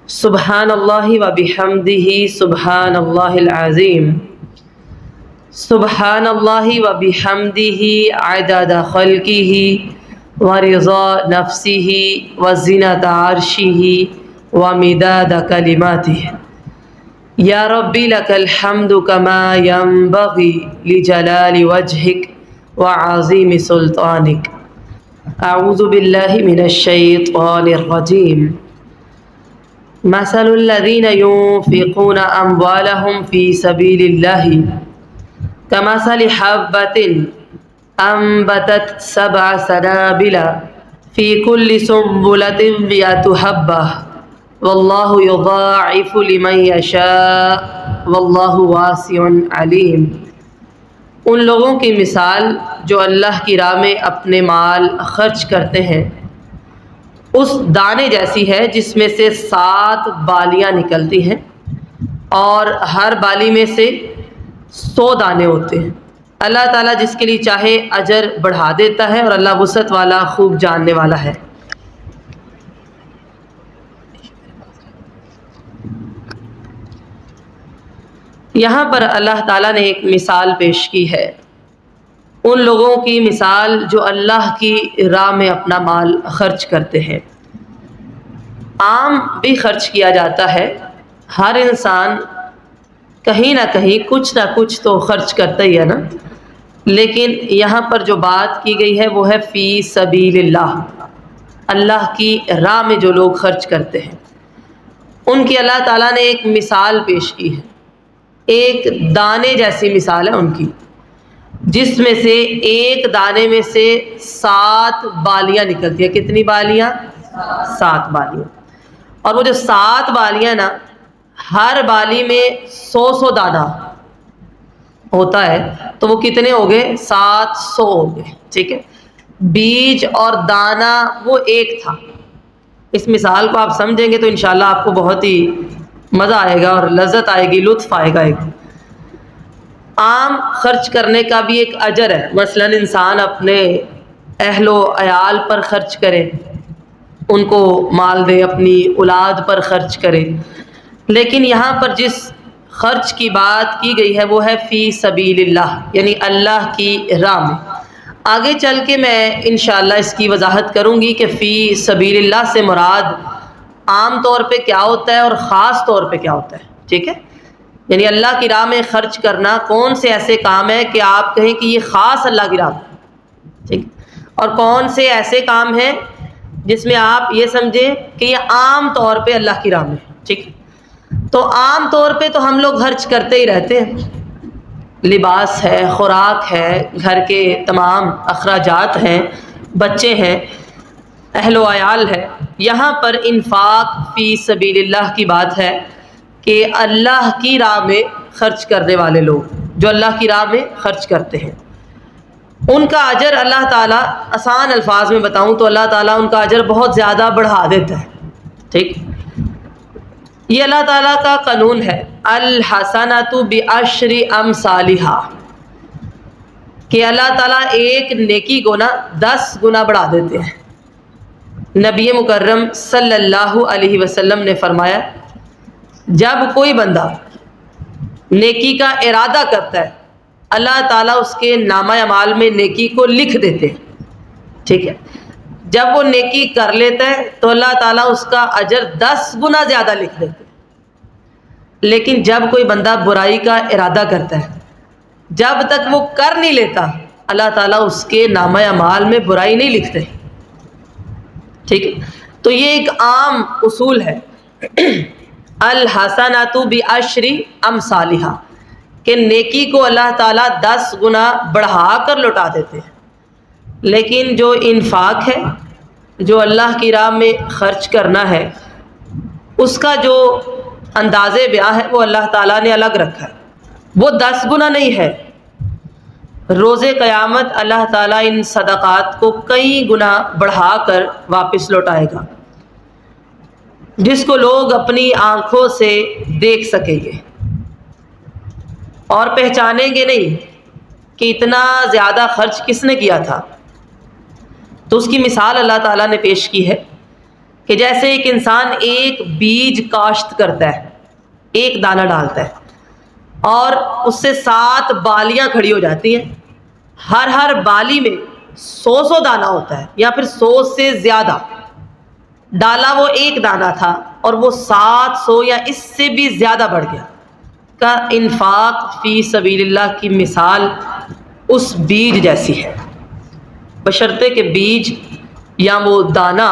سبحان اللہ و بحمدہ سبحان اللہ العظیم سبحان اللہ و بحمدہ عدد خلقہ و رضا نفسہ و زینت عرشہ و مداد کلماتہ یا ربی لک الحمد کما ینبغی لجلال وجہک و عظیم سلطانک۔ اعوذ باللہ من الشیطان الرجیم۔ مثل الذین ينفقون اموالهم في سبیل اللہ كمثل حبة انبتت 7 سنابل في كل سنبلة 100 حبة واللہ یضاعف لمن یشاء واللہ واسع علیم۔ ان لوگوں کی مثال جو اللہ کی راہ میں اپنے مال خرچ کرتے ہیں اس دانے جیسی ہے جس میں سے 7 بالیاں نکلتی ہیں اور ہر بالی میں سے 100 دانے ہوتے ہیں۔ اللہ تعالیٰ جس کے لیے چاہے اجر بڑھا دیتا ہے اور اللہ وسعت والا خوب جاننے والا ہے۔ یہاں پر اللہ تعالیٰ نے ایک مثال پیش کی ہے ان لوگوں کی مثال جو اللہ کی راہ میں اپنا مال خرچ کرتے ہیں۔ عام بھی خرچ کیا جاتا ہے، ہر انسان کہیں نہ کہیں کچھ نہ کچھ تو خرچ کرتا ہی ہے نا، لیکن یہاں پر جو بات کی گئی ہے وہ ہے فی سبیل اللہ، اللہ کی راہ میں جو لوگ خرچ کرتے ہیں ان کی اللہ تعالیٰ نے ایک مثال پیش کی ہے، ایک دانے جیسی مثال ہے ان کی، جس میں سے ایک دانے میں سے 7 بالیاں نکلتی ہیں۔ کتنی بالیاں؟ 7 بالیاں۔ اور وہ جو 7 بالیاں نا، ہر بالی میں 100 دانہ ہوتا ہے تو وہ کتنے ہو گئے؟ 700 ہو گئے، ٹھیک ہے۔ بیج اور دانہ وہ ایک تھا۔ اس مثال کو آپ سمجھیں گے تو انشاءاللہ آپ کو بہت ہی مزہ آئے گا اور لذت آئے گی، لطف آئے گا۔ ایک عام خرچ کرنے کا بھی ایک اجر ہے، مثلا انسان اپنے اہل و عیال پر خرچ کرے، ان کو مال دے، اپنی اولاد پر خرچ کرے، لیکن یہاں پر جس خرچ کی بات کی گئی ہے وہ ہے فی سبیل اللہ، یعنی اللہ کی راہ میں۔ آگے چل کے میں انشاءاللہ اس کی وضاحت کروں گی کہ فی سبیل اللہ سے مراد عام طور پہ کیا ہوتا ہے اور خاص طور پہ کیا ہوتا ہے، ٹھیک ہے۔ یعنی اللہ کی راہ میں خرچ کرنا کون سے ایسے کام ہے کہ آپ کہیں کہ یہ خاص اللہ کی راہ میں، ٹھیک، اور کون سے ایسے کام ہیں جس میں آپ یہ سمجھیں کہ یہ عام طور پہ اللہ کی راہ میں، ٹھیک۔ تو عام طور پہ تو ہم لوگ خرچ کرتے ہی رہتے ہیں، لباس ہے، خوراک ہے، گھر کے تمام اخراجات ہیں، بچے ہیں، اہل و عیال ہے۔ یہاں پر انفاق فی سبیل اللہ کی بات ہے کہ اللہ کی راہ میں خرچ کرنے والے لوگ جو اللہ کی راہ میں خرچ کرتے ہیں ان کا اجر اللہ تعالیٰ، آسان الفاظ میں بتاؤں تو اللہ تعالیٰ ان کا اجر بہت زیادہ بڑھا دیتا ہے، ٹھیک۔ یہ اللہ تعالیٰ کا قانون ہے، الحسنۃ بعشر امثالھا، کہ اللہ تعالیٰ ایک نیکی کو نا 10 گنا بڑھا دیتے ہیں۔ نبی مکرم صلی اللہ علیہ وسلم نے فرمایا جب کوئی بندہ نیکی کا ارادہ کرتا ہے اللہ تعالیٰ اس کے نامہ اعمال میں نیکی کو لکھ دیتے ہیں، ٹھیک ہے۔ جب وہ نیکی کر لیتا ہے تو اللہ تعالیٰ اس کا اجر 10 گنا زیادہ لکھ دیتے ہیں۔ لیکن جب کوئی بندہ برائی کا ارادہ کرتا ہے جب تک وہ کر نہیں لیتا اللہ تعالیٰ اس کے نامہ اعمال میں برائی نہیں لکھتے، ٹھیک ہے۔ تو یہ ایک عام اصول ہے الحسنۃ بعشر امثالھا، کہ نیکی کو اللہ تعالیٰ 10 گنا بڑھا کر لوٹا دیتے ہیں۔ لیکن جو انفاق ہے، جو اللہ کی راہ میں خرچ کرنا ہے، اس کا جو انداز بیاں ہے وہ اللہ تعالیٰ نے الگ رکھا ہے، وہ 10 گنا نہیں ہے۔ روز قیامت اللہ تعالیٰ ان صدقات کو کئی گنا بڑھا کر واپس لوٹائے گا، جس کو لوگ اپنی آنکھوں سے دیکھ سکیں گے اور پہچانیں گے نہیں کہ اتنا زیادہ خرچ کس نے کیا تھا۔ تو اس کی مثال اللہ تعالیٰ نے پیش کی ہے کہ جیسے ایک انسان ایک بیج کاشت کرتا ہے، ایک دانہ ڈالتا ہے اور اس سے 7 بالیاں کھڑی ہو جاتی ہیں، ہر بالی میں 100 دانہ ہوتا ہے یا پھر 100 سے زیادہ. ڈالا وہ ایک دانہ تھا اور وہ 700 یا اس سے بھی زیادہ بڑھ گیا. کا انفاق فی سبیل اللہ کی مثال اس بیج جیسی ہے، بشرطے کہ بیج یا وہ دانہ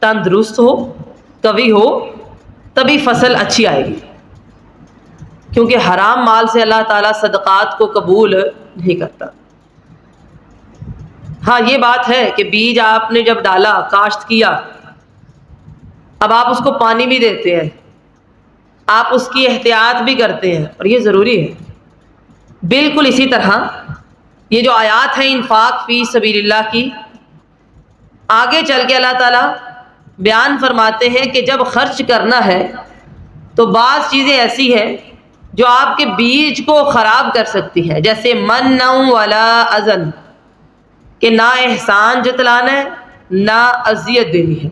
تندرست ہو، قوی ہو، تبھی فصل اچھی آئے گی. کیونکہ حرام مال سے اللہ تعالیٰ صدقات کو قبول نہیں کرتا. ہاں یہ بات ہے کہ بیج آپ نے جب ڈالا، کاشت کیا، اب آپ اس کو پانی بھی دیتے ہیں، آپ اس کی احتیاط بھی کرتے ہیں، اور یہ ضروری ہے. بالکل اسی طرح یہ جو آیات ہیں انفاق فی سبیل اللہ کی، آگے چل کے اللہ تعالیٰ بیان فرماتے ہیں کہ جب خرچ کرنا ہے تو بعض چیزیں ایسی ہیں جو آپ کے بیج کو خراب کر سکتی ہیں، جیسے من ولا اذن، کہ نہ احسان جتلانا ہے، نہ اذیت دینی ہے،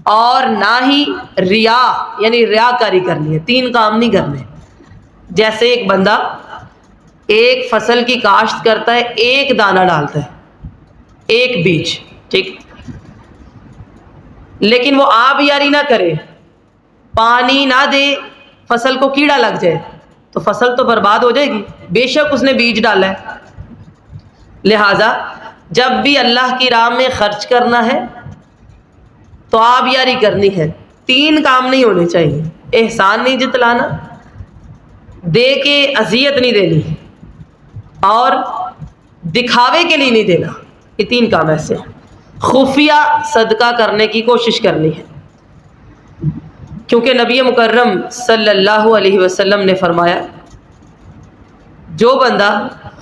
اور نہ ہی ریا یعنی ریاکاری کرنی ہے. 3 کام نہیں کرنے. جیسے ایک بندہ ایک فصل کی کاشت کرتا ہے، ایک دانہ ڈالتا ہے، ایک بیج، ٹھیک، لیکن وہ آبیاری نہ کرے، پانی نہ دے، فصل کو کیڑا لگ جائے تو فصل تو برباد ہو جائے گی، بے شک اس نے بیج ڈالا ہے. لہذا جب بھی اللہ کی راہ میں خرچ کرنا ہے تو آبیاری کرنی ہے. 3 کام نہیں ہونے چاہیے: احسان نہیں جتلانا، دے کے اذیت نہیں دینی، اور دکھاوے کے لیے نہیں دینا. یہ 3 کام ایسے ہیں. خفیہ صدقہ کرنے کی کوشش کرنی ہے، کیونکہ نبی مکرم صلی اللہ علیہ وسلم نے فرمایا جو بندہ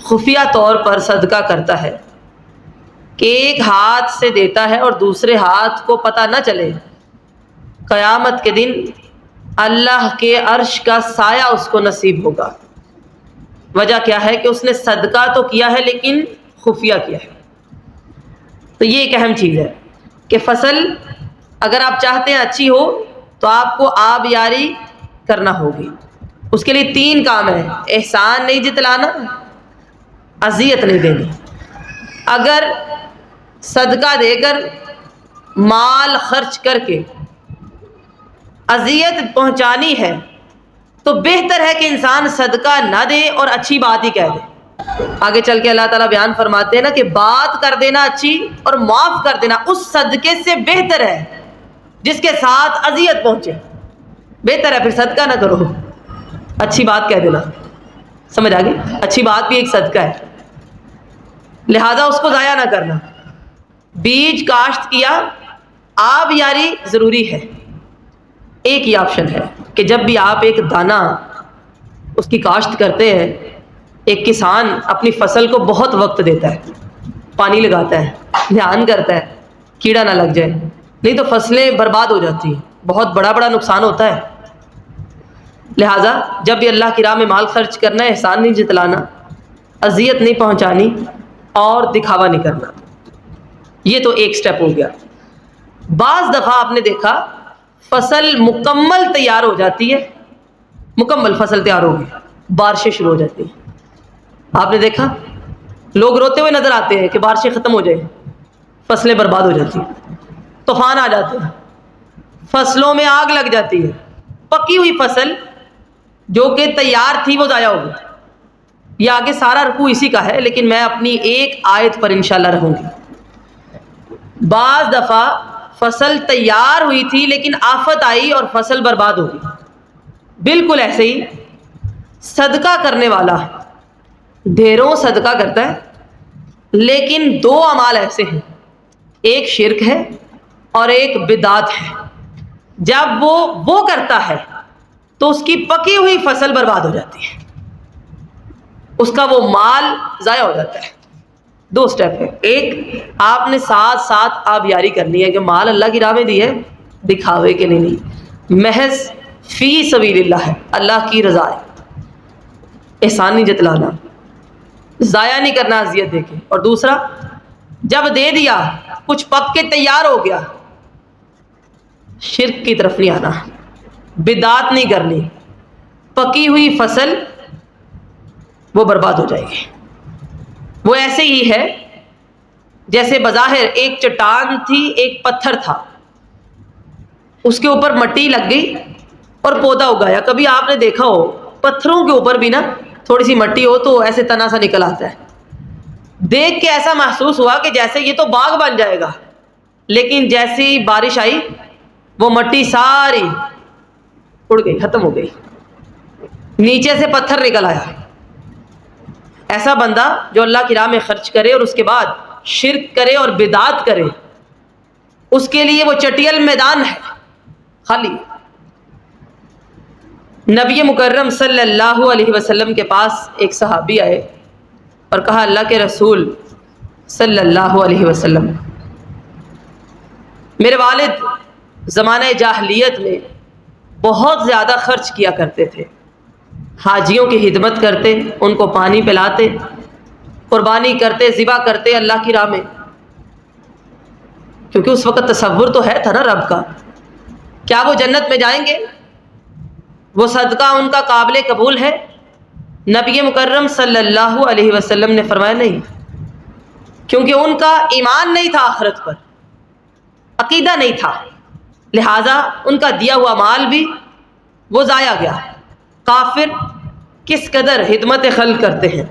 خفیہ طور پر صدقہ کرتا ہے کہ ایک ہاتھ سے دیتا ہے اور دوسرے ہاتھ کو پتہ نہ چلے، قیامت کے دن اللہ کے عرش کا سایہ اس کو نصیب ہوگا. وجہ کیا ہے کہ اس نے صدقہ تو کیا ہے لیکن خفیہ کیا ہے. تو یہ ایک اہم چیز ہے کہ فصل اگر آپ چاہتے ہیں اچھی ہو تو آپ کو آبیاری کرنا ہوگی. اس کے لیے 3 کام ہیں: احسان نہیں جتلانا، اذیت نہیں دینی. اگر صدقہ دے کر، مال خرچ کر کے اذیت پہنچانی ہے تو بہتر ہے کہ انسان صدقہ نہ دے اور اچھی بات ہی کہہ دے. آگے چل کے اللہ تعالیٰ بیان فرماتے ہیں نا کہ بات کر دینا اچھی اور معاف کر دینا اس صدقے سے بہتر ہے جس کے ساتھ اذیت پہنچے. بہتر ہے پھر صدقہ نہ کرو، اچھی بات کہہ دینا. سمجھ آ گئی؟ اچھی بات بھی ایک صدقہ ہے، لہذا اس کو ضائع نہ کرنا. بیج کاشت کیا، آبیاری ضروری ہے. ایک ہی آپشن ہے کہ جب بھی آپ ایک دانہ اس کی کاشت کرتے ہیں، ایک کسان اپنی فصل کو بہت وقت دیتا ہے، پانی لگاتا ہے، دھیان کرتا ہے کیڑا نہ لگ جائے، نہیں تو فصلیں برباد ہو جاتی ہیں، بہت بڑا نقصان ہوتا ہے. لہٰذا جب بھی اللہ کی راہ میں مال خرچ کرنا ہے، احسان نہیں جتلانا، اذیت نہیں پہنچانی اور دکھاوا نہیں کرنا. یہ تو ایک سٹیپ ہو گیا. بعض دفعہ آپ نے دیکھا فصل مکمل تیار ہو جاتی ہے، مکمل فصل تیار ہوگی، بارشیں شروع ہو جاتی ہیں. آپ نے دیکھا لوگ روتے ہوئے نظر آتے ہیں کہ بارشیں ختم ہو جائیں، فصلیں برباد ہو جاتی ہیں، طوفان آ جاتے ہیں، فصلوں میں آگ لگ جاتی ہے، پکی ہوئی فصل جو کہ تیار تھی وہ ضائع ہو گئی. یہ آگے سارا رکوع اسی کا ہے، لیکن میں اپنی ایک آیت پر انشاءاللہ رہوں گی. بعض دفعہ فصل تیار ہوئی تھی لیکن آفت آئی اور فصل برباد ہو گئی. بالکل ایسے ہی صدقہ کرنے والا ڈھیروں صدقہ کرتا ہے، لیکن 2 اعمال ایسے ہیں، ایک شرک ہے اور ایک بدعت ہے. جب وہ کرتا ہے تو اس کی پکی ہوئی فصل برباد ہو جاتی ہے، اس کا وہ مال ضائع ہو جاتا ہے. 2 سٹیپ ہے. ایک آپ نے ساتھ آبیاری کرنی ہے کہ مال اللہ کی راہ میں دی ہے، دکھاوے کے لیے نہیں، محض فی سبیل اللہ ہے، اللہ کی رضا ہے. احسان نہیں جتلانا، ضائع نہیں کرنا اذیت دے کے. اور دوسرا جب دے دیا، کچھ پک کے تیار ہو گیا، شرک کی طرف نہیں آنا، بدعت نہیں کرنی، پکی ہوئی فصل وہ برباد ہو جائے گی۔ وہ ایسے ہی ہے جیسے بظاہر ایک چٹان تھی، ایک پتھر تھا، اس کے اوپر مٹی لگ گئی اور پودا اگایا۔ کبھی آپ نے دیکھا ہو پتھروں کے اوپر بھی نا تھوڑی سی مٹی ہو تو ایسے تنا سا نکل آتا ہے، دیکھ کے ایسا محسوس ہوا کہ جیسے یہ تو باغ بن جائے گا، لیکن جیسی بارش آئی وہ مٹی ساری اڑ گئی، ختم ہو گئی، نیچے سے پتھر نکل آیا۔ ایسا بندہ جو اللہ کی راہ میں خرچ کرے اور اس کے بعد شرک کرے اور بدعت کرے، اس کے لیے وہ چٹیل میدان ہے، خالی۔ نبی مکرم صلی اللہ علیہ وسلم کے پاس ایک صحابی آئے اور کہا، اللہ کے رسول صلی اللہ علیہ وسلم، میرے والد زمانہ جاہلیت میں بہت زیادہ خرچ کیا کرتے تھے، حاجیوں کی خدمت کرتے، ان کو پانی پلاتے، قربانی کرتے، ذبح کرتے اللہ کی راہ میں، کیونکہ اس وقت تصور تو ہے تھا نا رب کا، کیا وہ جنت میں جائیں گے؟ وہ صدقہ ان کا قابل قبول ہے؟ نبی مکرم صلی اللہ علیہ وسلم نے فرمایا نہیں، کیونکہ ان کا ایمان نہیں تھا، آخرت پر عقیدہ نہیں تھا، لہٰذا ان کا دیا ہوا مال بھی وہ ضائع گیا۔ کافر کس قدر خدمت خلق کرتے ہیں،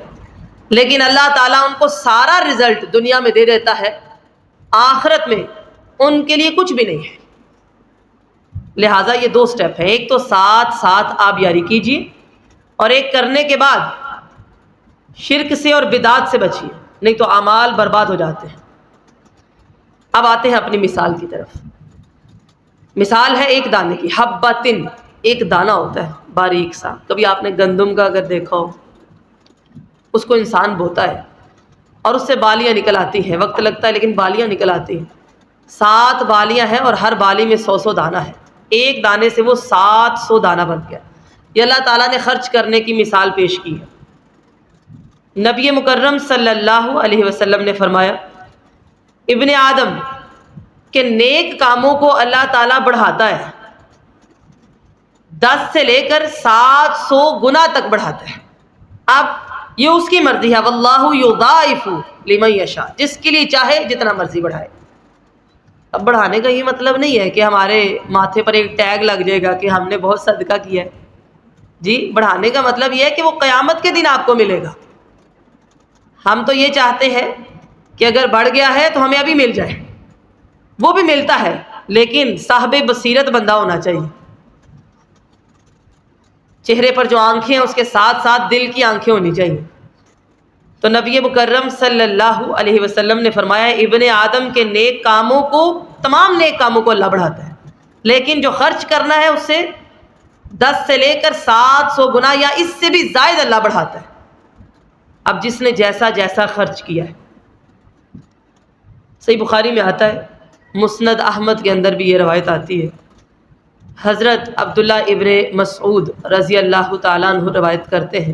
لیکن اللہ تعالیٰ ان کو سارا رزلٹ دنیا میں دے دیتا ہے، آخرت میں ان کے لیے کچھ بھی نہیں ہے۔ لہٰذا یہ دو سٹیپ ہیں، ایک تو ساتھ ساتھ آپ یاری کیجیے، اور ایک کرنے کے بعد شرک سے اور بدعت سے بچیے، نہیں تو اعمال برباد ہو جاتے ہیں۔ اب آتے ہیں اپنی مثال کی طرف۔ مثال ہے ایک دانے کی، حبتن، ایک دانہ ہوتا ہے باریک سا، کبھی آپ نے گندم کا اگر دیکھا ہو، اس کو انسان بوتا ہے اور اس سے بالیاں نکل آتی ہیں، وقت لگتا ہے لیکن بالیاں نکل آتی ہیں، 7 بالیاں ہیں اور ہر بالی میں 100 دانہ ہے، ایک دانے سے وہ 700 دانہ بن گیا۔ یہ اللہ تعالیٰ نے خرچ کرنے کی مثال پیش کی ہے۔ نبی مکرم صلی اللہ علیہ وسلم نے فرمایا، ابن آدم کے نیک کاموں کو اللہ تعالیٰ بڑھاتا ہے، 10 سے لے کر 700 گنا تک بڑھاتا ہے۔ اب یہ اس کی مرضی ہے، واللہ یضاعف لمن یشاء، جس کے لیے چاہے جتنا مرضی بڑھائے۔ اب بڑھانے کا یہ مطلب نہیں ہے کہ ہمارے ماتھے پر ایک ٹیگ لگ جائے گا کہ ہم نے بہت صدقہ کیا ہے، جی بڑھانے کا مطلب یہ ہے کہ وہ قیامت کے دن آپ کو ملے گا۔ ہم تو یہ چاہتے ہیں کہ اگر بڑھ گیا ہے تو ہمیں ابھی مل جائے، وہ بھی ملتا ہے لیکن صاحب بصیرت بندہ ہونا چاہیے، چہرے پر جو آنکھیں ہیں اس کے ساتھ ساتھ دل کی آنکھیں ہونی چاہیے۔ تو نبی مکرم صلی اللہ علیہ وسلم نے فرمایا، ابن آدم کے نیک کاموں کو، تمام نیک کاموں کو اللہ بڑھاتا ہے، لیکن جو خرچ کرنا ہے اس سے 10 سے لے کر 700 گنا یا اس سے بھی زائد اللہ بڑھاتا ہے۔ اب جس نے جیسا جیسا خرچ کیا ہے۔ صحیح بخاری میں آتا ہے، مسند احمد کے اندر بھی یہ روایت آتی ہے، حضرت عبداللہ ابن مسعود رضی اللہ تعالیٰ عنہ روایت کرتے ہیں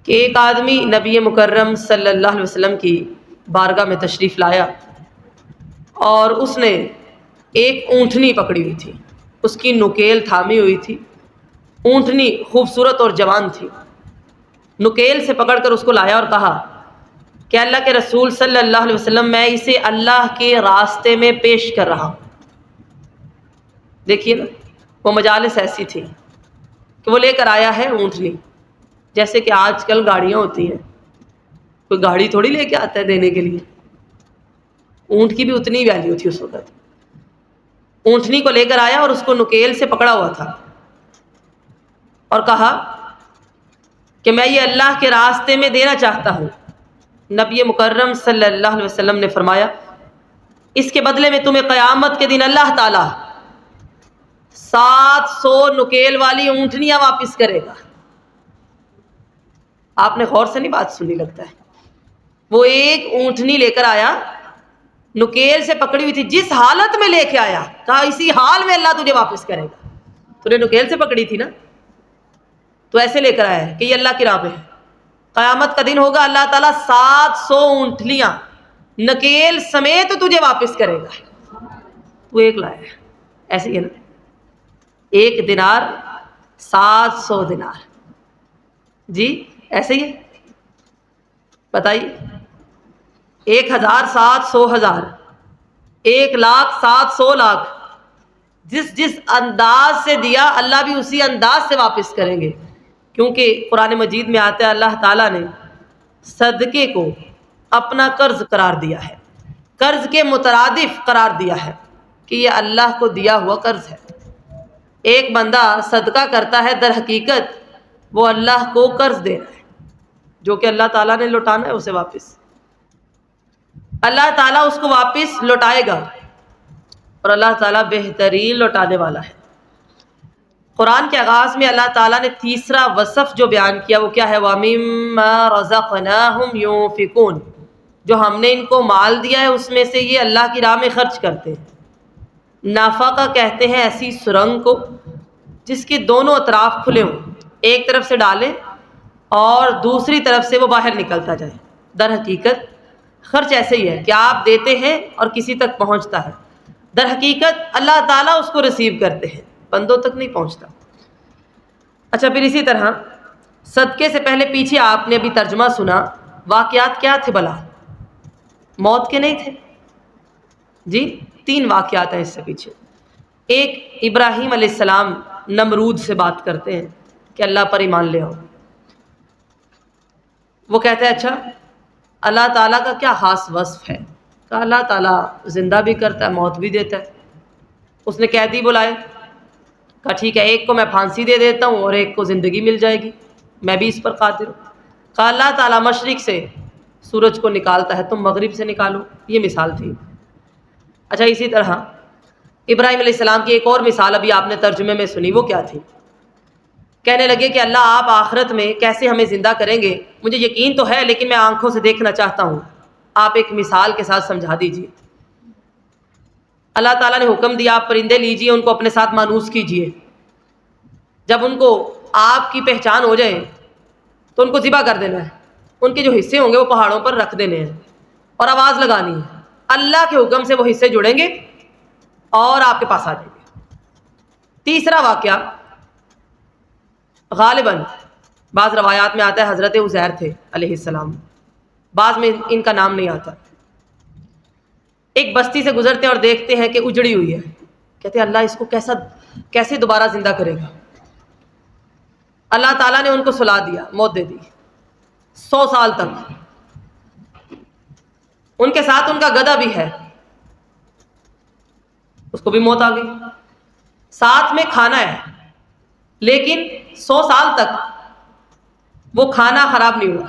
کہ ایک آدمی نبی مکرم صلی اللہ علیہ وسلم کی بارگاہ میں تشریف لایا اور اس نے ایک اونٹنی پکڑی ہوئی تھی، اس کی نکیل تھامی ہوئی تھی، اونٹنی خوبصورت اور جوان تھی، نکیل سے پکڑ کر اس کو لایا اور کہا کہ اللہ کے رسول صلی اللہ علیہ وسلم، میں اسے اللہ کے راستے میں پیش کر رہا ہوں۔ دیکھیے نا، وہ مجالس ایسی تھی کہ وہ لے کر آیا ہے اونٹنی، جیسے کہ آج کل گاڑیاں ہوتی ہیں، کوئی گاڑی تھوڑی لے کے آتا ہے دینے کے لیے، اونٹ کی بھی اتنی ویلیو تھی اس وقت۔ اونٹنی کو لے کر آیا اور اس کو نکیل سے پکڑا ہوا تھا اور کہا کہ میں یہ اللہ کے راستے میں دینا چاہتا ہوں۔ نبی مکرم صلی اللہ علیہ وسلم نے فرمایا، اس کے بدلے میں تمہیں قیامت کے دن اللہ تعالیٰ 700 نکیل والی اونٹنیاں واپس کرے گا۔ آپ نے غور سے نہیں بات سنی لگتا ہے، وہ ایک اونٹنی لے کر آیا، نکیل سے پکڑی ہوئی تھی، جس حالت میں لے کے آیا کہا اسی حال میں اللہ تجھے واپس کرے گا۔ تو نے نکیل سے پکڑی تھی نا، تو ایسے لے کر آیا ہے کہ یہ اللہ کی راہ پہ ہے، قیامت کا دن ہوگا، اللہ تعالیٰ 700 اونٹنیاں نکیل سمیت تجھے واپس کرے گا۔ وہ ایک لایا ہے، ایسے ہی ہے نا، ایک دینار 700 دینار، جی ایسے ہی ہے، بتائیے 1,000 1,00,000 1,00,000 جس انداز سے دیا اللہ بھی اسی انداز سے واپس کریں گے، کیونکہ قرآن مجید میں آتا ہے اللہ تعالیٰ نے صدقے کو اپنا قرض قرار دیا ہے، قرض کے مترادف قرار دیا ہے کہ یہ اللہ کو دیا ہوا قرض ہے۔ ایک بندہ صدقہ کرتا ہے، در حقیقت وہ اللہ کو قرض دے رہا ہے، جو کہ اللہ تعالیٰ نے لوٹانا ہے اسے واپس، اللہ تعالیٰ اس کو واپس لوٹائے گا، اور اللہ تعالیٰ بہترین لوٹانے والا ہے۔ قرآن کے آغاز میں اللہ تعالیٰ نے تیسرا وصف جو بیان کیا وہ کیا ہے؟ وَمِمَّا رَزَقْنَاهُمْ يُنْفِقُونَ، جو ہم نے ان کو مال دیا ہے اس میں سے یہ اللہ کی راہ میں خرچ کرتے ہیں۔ نافقہ کہتے ہیں ایسی سرنگ کو جس کے دونوں اطراف کھلے ہوں، ایک طرف سے ڈالیں اور دوسری طرف سے وہ باہر نکلتا جائے۔ در حقیقت خرچ ایسے ہی ہے کہ آپ دیتے ہیں اور کسی تک پہنچتا ہے، در حقیقت اللہ تعالیٰ اس کو ریسیو کرتے ہیں، بندوں تک نہیں پہنچتا۔ اچھا، پھر اسی طرح صدقے سے پہلے پیچھے آپ نے ابھی ترجمہ سنا، واقعات کیا تھے بھلا؟ موت کے نہیں تھے؟ جی 3 واقعات ہیں اس سے پیچھے۔ ایک، ابراہیم علیہ السلام نمرود سے بات کرتے ہیں کہ اللہ پر ایمان لے آؤ۔ وہ کہتے ہیں اچھا اللہ تعالیٰ کا کیا خاص وصف ہے؟ کہا اللہ تعالیٰ زندہ بھی کرتا ہے، موت بھی دیتا ہے۔ اس نے قیدی بلائے، کہا ٹھیک ہے، ایک کو میں پھانسی دے دیتا ہوں اور ایک کو زندگی مل جائے گی، میں بھی اس پر قادر ہوں۔ کہا اللہ تعالیٰ مشرق سے سورج کو نکالتا ہے، تم مغرب سے نکالو، یہ مثال تھی۔ اچھا، اسی طرح ابراہیم علیہ السلام کی ایک اور مثال ابھی آپ نے ترجمے میں سنی، وہ کیا تھی؟ کہنے لگے کہ اللہ آپ آخرت میں کیسے ہمیں زندہ کریں گے؟ مجھے یقین تو ہے لیکن میں آنکھوں سے دیکھنا چاہتا ہوں، آپ ایک مثال کے ساتھ سمجھا دیجیے۔ اللہ تعالیٰ نے حکم دیا آپ پرندے لیجئے، ان کو اپنے ساتھ مانوس کیجئے، جب ان کو آپ کی پہچان ہو جائے تو ان کو ذبح کر دینا ہے، ان کے جو حصے ہوں گے وہ پہاڑوں پر رکھ دینے ہیں اور آواز لگانی ہے، اللہ کے حکم سے وہ حصے جڑیں گے اور آپ کے پاس آ جائیں گے۔ تیسرا واقعہ غالباً بعض روایات میں آتا ہے حضرت عزیر تھے علیہ السلام، بعض میں ان کا نام نہیں آتا۔ ایک بستی سے گزرتے ہیں اور دیکھتے ہیں کہ اجڑی ہوئی ہے، کہتے ہیں اللہ اس کو کیسے دوبارہ زندہ کرے گا؟ اللہ تعالیٰ نے ان کو سلا دیا، موت دے دی 100 سال تک۔ ان کے ساتھ ان کا گدھا بھی ہے، اس کو بھی موت آ گئی، ساتھ میں کھانا ہے لیکن 100 سال تک وہ کھانا خراب نہیں ہوا۔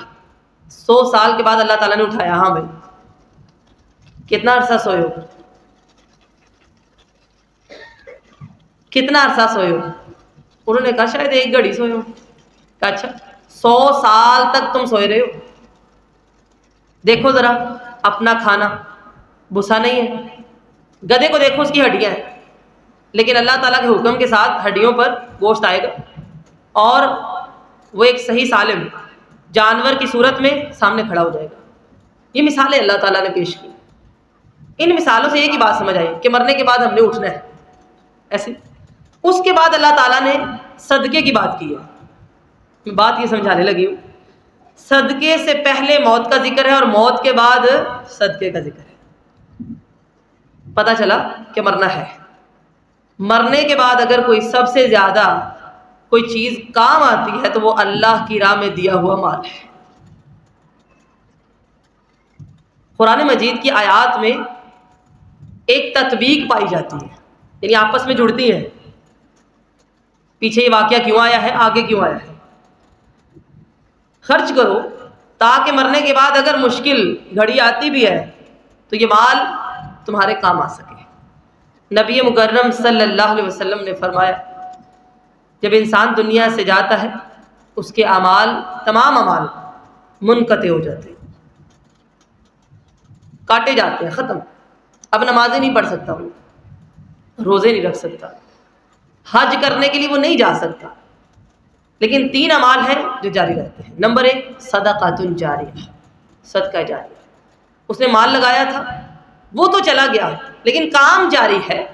100 سال کے بعد اللہ تعالیٰ نے اٹھایا، ہاں بھائی کتنا عرصہ سوئے ہو؟ کتنا عرصہ سوئے ہو؟ انہوں نے کہا شاید 1 گھڑی سوئے ہو۔ کہا اچھا 100 سال تک تم سوئے رہے ہو، دیکھو ذرا اپنا کھانا، بھوسا نہیں ہے، گدھے کو دیکھو اس کی ہڈیاں ہیں، لیکن اللہ تعالیٰ کے حکم کے ساتھ ہڈیوں پر گوشت آئے گا اور وہ ایک صحیح سالم جانور کی صورت میں سامنے کھڑا ہو جائے گا۔ یہ مثالیں اللہ تعالیٰ نے پیش کی۔ ان مثالوں سے ایک ہی بات سمجھ آئی کہ مرنے کے بعد ہم نے اٹھنا ہے، ایسے۔ اس کے بعد اللہ تعالیٰ نے صدقے کی بات کی ہے۔ میں بات یہ سمجھانے لگی ہوں، صدقے سے پہلے موت کا ذکر ہے اور موت کے بعد صدقے کا ذکر ہے۔ پتہ چلا کہ مرنا ہے، مرنے کے بعد اگر کوئی سب سے زیادہ کوئی چیز کام آتی ہے تو وہ اللہ کی راہ میں دیا ہوا مال ہے۔ قرآن مجید کی آیات میں ایک تطبیق پائی جاتی ہے، یعنی آپس میں جڑتی ہیں، پیچھے یہ واقعہ کیوں آیا ہے، آگے کیوں آیا ہے۔ خرچ کرو تاکہ مرنے کے بعد اگر مشکل گھڑی آتی بھی ہے تو یہ مال تمہارے کام آ سکے۔ نبی مکرم صلی اللہ علیہ وسلم نے فرمایا جب انسان دنیا سے جاتا ہے اس کے اعمال، تمام اعمال منقطع ہو جاتے ہیں، کاٹے جاتے ہیں، ختم۔ اب نمازیں نہیں پڑھ سکتا، وہ روزے نہیں رکھ سکتا، حج کرنے کے لیے وہ نہیں جا سکتا، لیکن 3 اعمال ہیں جو جاری رہتے ہیں۔ نمبر 1 صدقۃ جاریہ، صدقہ جاریہ۔ اس نے مال لگایا تھا، وہ تو چلا گیا، لیکن کام جاری ہے،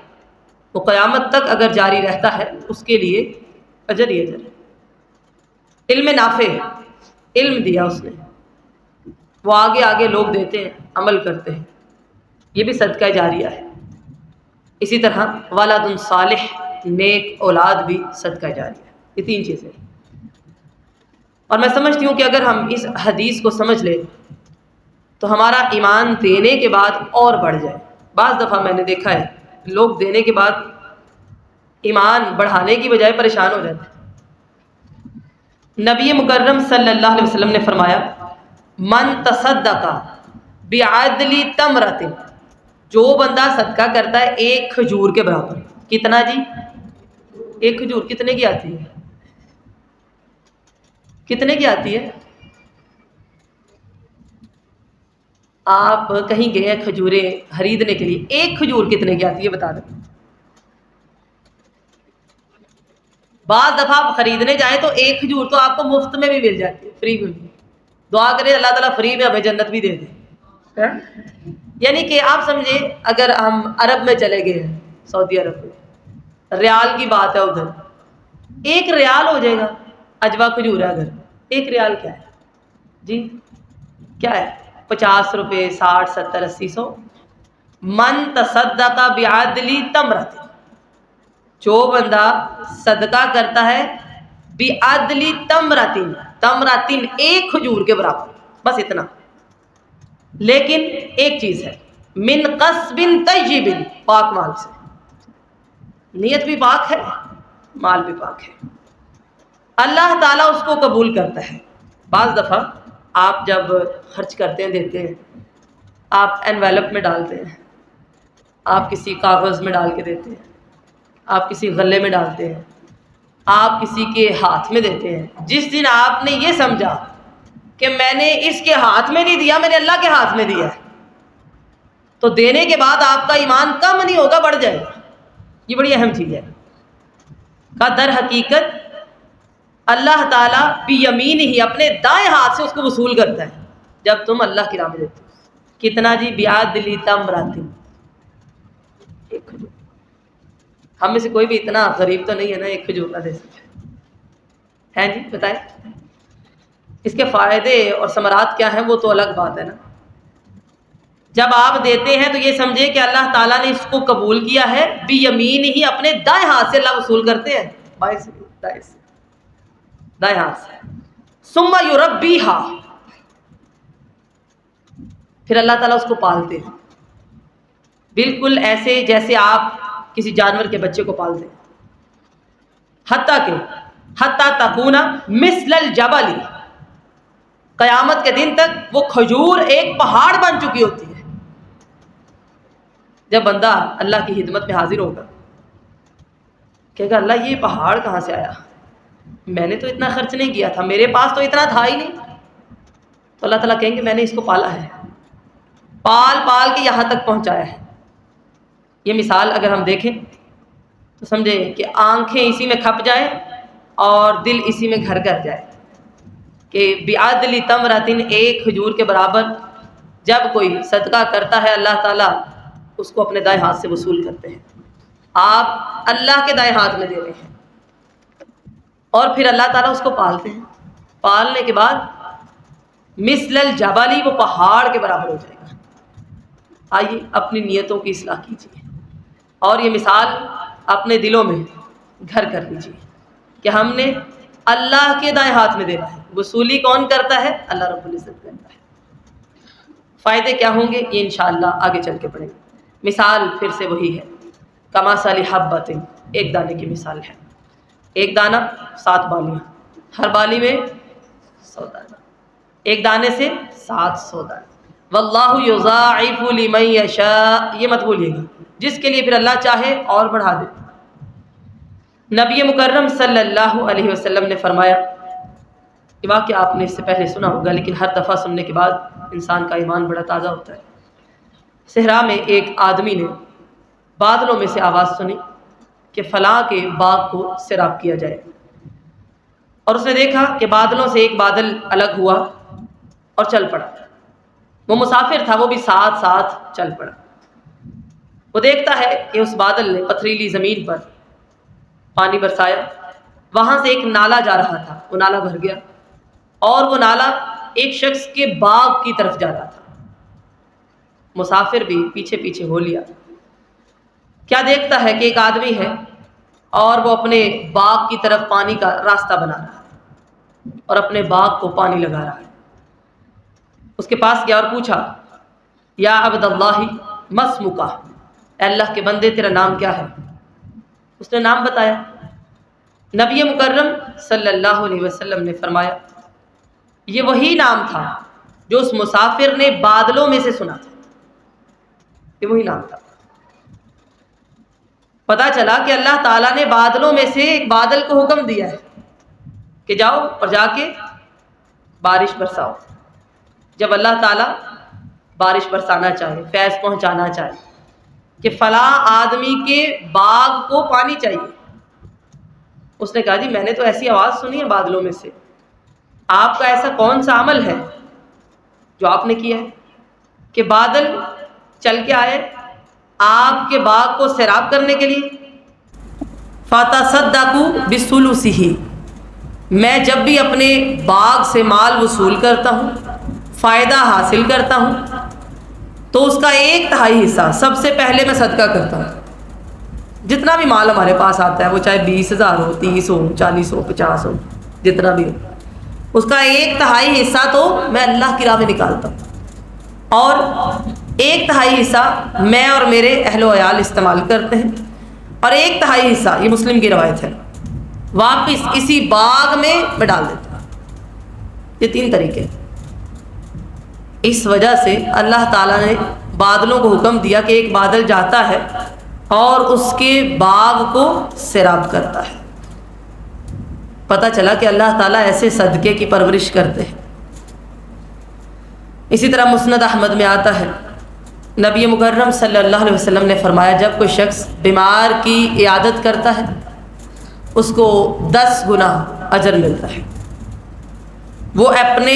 وہ قیامت تک اگر جاری رہتا ہے اس کے لیے اجر ہی اجر ہے۔ علم نافع، علم دیا اس نے، وہ آگے آگے لوگ دیتے ہیں، عمل کرتے ہیں، یہ بھی صدقہ جاریہ ہے۔ اسی طرح ولد صالح، نیک اولاد بھی صدقہ جاریہ ہے۔ یہ تین چیزیں، اور میں سمجھتی ہوں کہ اگر ہم اس حدیث کو سمجھ لیں تو ہمارا ایمان دینے کے بعد اور بڑھ جائے۔ بعض دفعہ میں نے دیکھا ہے لوگ دینے کے بعد ایمان بڑھانے کی بجائے پریشان ہو جاتے ہیں۔ نبی مکرم صلی اللہ علیہ وسلم نے فرمایا من تصدق بعدل تمرۃ، جو بندہ صدقہ کرتا ہے ایک کھجور کے برابر، کتنا جی؟ ایک کھجور کتنے کی آتی ہے؟ کتنے کی آتی ہے؟ آپ کہیں گئے ہیں کھجوریں خریدنے کے لیے، ایک کھجور کتنے کی آتی ہے بتا دیں۔ بعض دفعہ آپ خریدنے جائیں تو ایک کھجور تو آپ کو مفت میں بھی مل جاتی ہے، فری میں بھی۔ دعا کریں اللہ تعالیٰ فری میں ہمیں جنت بھی دے دے۔ یعنی کہ آپ سمجھے اگر ہم عرب میں چلے گئے ہیں، سعودی عرب میں، ریال کی بات ہے، ادھر ایک ریال ہو جائے گا، اجوا کھجور ہے اگر، ایک ریال کیا ہے جی؟ کیا ہے؟ 50 روپے، 60، 70، 80، 100۔ من تصدق بعدل تمرۃ، جو بندہ صدقہ کرتا ہے بعدل تمرۃ، تمرۃ ایک کھجور کے برابر، بس اتنا، لیکن ایک چیز ہے من قصب طیب، پاک مال سے، نیت بھی پاک ہے، مال بھی پاک ہے، اللہ تعالیٰ اس کو قبول کرتا ہے۔ بعض دفعہ آپ جب خرچ کرتے ہیں، دیتے ہیں، آپ انویلپ میں ڈالتے ہیں، آپ کسی کاغذ میں ڈال کے دیتے ہیں، آپ کسی غلے میں ڈالتے ہیں، آپ کسی کے ہاتھ میں دیتے ہیں، جس دن آپ نے یہ سمجھا کہ میں نے اس کے ہاتھ میں نہیں دیا، میں نے اللہ کے ہاتھ میں دیا ہے، تو دینے کے بعد آپ کا ایمان کم نہیں ہوگا، بڑھ جائے گا۔ یہ بڑی اہم چیز ہے کا در حقیقت اللہ تعالیٰ بیمین ہی، اپنے دائیں ہاتھ سے اس کو وصول کرتا ہے جب تم اللہ کی راہ میں دیتے ہو۔ کتنا جی؟ بعدل تمرۃ، ایک کھجور۔ ہم میں سے کوئی بھی اتنا غریب تو نہیں ہے نا ایک کھجور نہ دے سکے، ہیں جی؟ بتائیں اس کے فائدے اور ثمرات کیا ہیں، وہ تو الگ بات ہے نا۔ جب آپ دیتے ہیں تو یہ سمجھے کہ اللہ تعالیٰ نے اس کو قبول کیا ہے، بیمین ہی، اپنے دائیں ہاتھ سے اللہ وصول کرتے ہیں، بائیں سے، دائیں ہاتھ سے۔ ثم یربیھا، پھر اللہ تعالیٰ اس کو پالتے ہیں، بالکل ایسے جیسے آپ کسی جانور کے بچے کو پالتے ہیں، حتیٰ تکون مثل الجبل، قیامت کے دن تک وہ کھجور ایک پہاڑ بن چکی ہوتی ہے۔ جب بندہ اللہ کی خدمت میں حاضر ہوگا، کہے گا اللہ یہ پہاڑ کہاں سے آیا، میں نے تو اتنا خرچ نہیں کیا تھا، میرے پاس تو اتنا تھا ہی نہیں۔ تو اللہ تعالیٰ کہیں گے میں نے اس کو پالا ہے، پال پال کے یہاں تک پہنچایا ہے۔ یہ مثال اگر ہم دیکھیں تو سمجھیں کہ آنکھیں اسی میں کھپ جائیں اور دل اسی میں گھر کر جائے کہ بعدل تمرۃ، ایک کھجور کے برابر جب کوئی صدقہ کرتا ہے اللہ تعالیٰ اس کو اپنے دائیں ہاتھ سے وصول کرتے ہیں۔ آپ اللہ کے دائیں ہاتھ میں دے رہے ہیں اور پھر اللہ تعالیٰ اس کو پالتے ہیں، پالنے کے بعد مثل الجبل، وہ پہاڑ کے برابر ہو جائے گا۔ آئیے اپنی نیتوں کی اصلاح کیجیے اور یہ مثال اپنے دلوں میں گھر کر لیجیے کہ ہم نے اللہ کے دائیں ہاتھ میں دینا ہے۔ وصولی کون کرتا ہے؟ اللہ رب العزت کرتا ہے۔ فائدے کیا ہوں گے یہ انشاءاللہ آگے چل کے پڑھیں گے۔ مثال پھر سے وہی ہے، کمثل حبۃ، ایک دانے کی مثال ہے۔ ایک دانہ 7 بالیاں، ہر بالی میں 100 دانے، ایک دانے سے 700 دانے۔ واللہ یضاعف لمن یشاء، یہ مت بھولیے گا، جس کے لیے پھر اللہ چاہے اور بڑھا دے۔ نبی مکرم صلی اللہ علیہ وسلم نے فرمایا، یہ واقعہ آپ نے اس سے پہلے سنا ہوگا لیکن ہر دفعہ سننے کے بعد انسان کا ایمان بڑا تازہ ہوتا ہے۔ صحرا میں ایک آدمی نے بادلوں میں سے آواز سنی کہ فلاں کے باغ کو سیراب کیا جائے، اور اس نے دیکھا کہ بادلوں سے ایک بادل الگ ہوا اور چل پڑا۔ وہ مسافر تھا، وہ بھی ساتھ ساتھ چل پڑا۔ وہ دیکھتا ہے کہ اس بادل نے پتھریلی زمین پر پانی برسایا، وہاں سے ایک نالا جا رہا تھا، وہ نالا بھر گیا اور وہ نالا ایک شخص کے باغ کی طرف جا رہا تھا۔ مسافر بھی پیچھے پیچھے ہو لیا۔ کیا دیکھتا ہے کہ ایک آدمی ہے اور وہ اپنے باغ کی طرف پانی کا راستہ بنا رہا ہے اور اپنے باغ کو پانی لگا رہا ہے۔ اس کے پاس گیا اور پوچھا، یا عبد اللہ ما اسمک، اے اللہ کے بندے تیرا نام کیا ہے؟ اس نے نام بتایا۔ نبی مکرم صلی اللہ علیہ وسلم نے فرمایا، یہ وہی نام تھا جو اس مسافر نے بادلوں میں سے سنا تھا، یہ وہی نام تھا۔ پتا چلا کہ اللہ تعالیٰ نے بادلوں میں سے ایک بادل کو حکم دیا ہے کہ جاؤ اور جا کے بارش برساؤ۔ جب اللہ تعالیٰ بارش برسانا چاہے، فیض پہنچانا چاہے کہ فلاں آدمی کے باغ کو پانی چاہیے، اس نے کہا جی میں نے تو ایسی آواز سنی ہے بادلوں میں سے، آپ کا ایسا کون سا عمل ہے جو آپ نے کیا ہے کہ بادل چل کے آئے آپ کے باغ کو سیراب کرنے کے لیے؟ فَتَصَدَّقُوا بِثُلُثِهِ، میں جب بھی اپنے باغ سے مال وصول کرتا ہوں، فائدہ حاصل کرتا ہوں، تو اس کا 1/3 حصہ سب سے پہلے میں صدقہ کرتا ہوں۔ جتنا بھی مال ہمارے پاس آتا ہے، وہ چاہے 20,000 ہو، 30 ہو، 40 ہو، 50 ہو، جتنا بھی ہو، اس کا 1/3 حصہ تو میں اللہ کی راہ میں نکالتا ہوں، اور 1/3 حصہ میں اور میرے اہل و عیال استعمال کرتے ہیں، اور 1/3 حصہ، یہ مسلم کی روایت ہے، واپس اسی باغ میں ڈال دیتا ہوں۔ یہ 3 طریقے۔ اس وجہ سے اللہ تعالیٰ نے بادلوں کو حکم دیا کہ ایک بادل جاتا ہے اور اس کے باغ کو سیراب کرتا ہے۔ پتہ چلا کہ اللہ تعالیٰ ایسے صدقے کی پرورش کرتے ہیں۔ اسی طرح مسند احمد میں آتا ہے، نبی مکرم صلی اللہ علیہ وسلم نے فرمایا، جب کوئی شخص بیمار کی عیادت کرتا ہے اس کو 10 گنا اجر ملتا ہے۔ وہ اپنے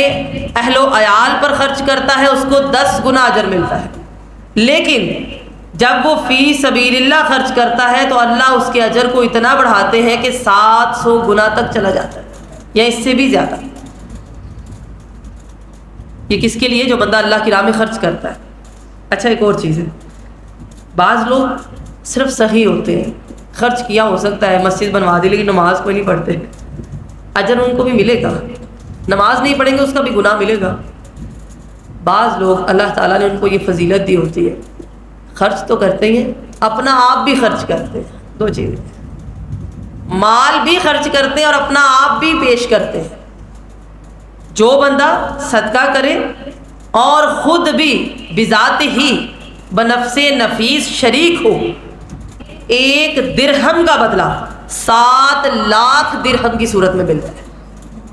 اہل و عیال پر خرچ کرتا ہے، اس کو 10 گنا اجر ملتا ہے، لیکن جب وہ فی سبیل اللہ خرچ کرتا ہے تو اللہ اس کے اجر کو اتنا بڑھاتے ہیں کہ 700 گنا تک چلا جاتا ہے، یا اس سے بھی زیادہ۔ یہ کس کے لیے؟ جو بندہ اللہ کی راہ میں خرچ کرتا ہے۔ اچھا، ایک اور چیز ہے، بعض لوگ صرف صحیح ہوتے ہیں، خرچ کیا ہو سکتا ہے، مسجد بنوا دی، لیکن نماز کوئی نہیں پڑھتے، اجر ان کو بھی ملے گا، نماز نہیں پڑھیں گے اس کا بھی گناہ ملے گا۔ بعض لوگ اللہ تعالیٰ نے ان کو یہ فضیلت دی ہوتی ہے، خرچ تو کرتے ہیں، اپنا آپ بھی خرچ کرتے ہیں۔ 2 چیزیں، مال بھی خرچ کرتے ہیں اور اپنا آپ بھی پیش کرتے ہیں۔ جو بندہ صدقہ کرے اور خود بھی بذات ہی بنفس نفیس شریک ہو، 1 درہم کا بدلہ 7 لاکھ درہم کی صورت میں ملتا ہے،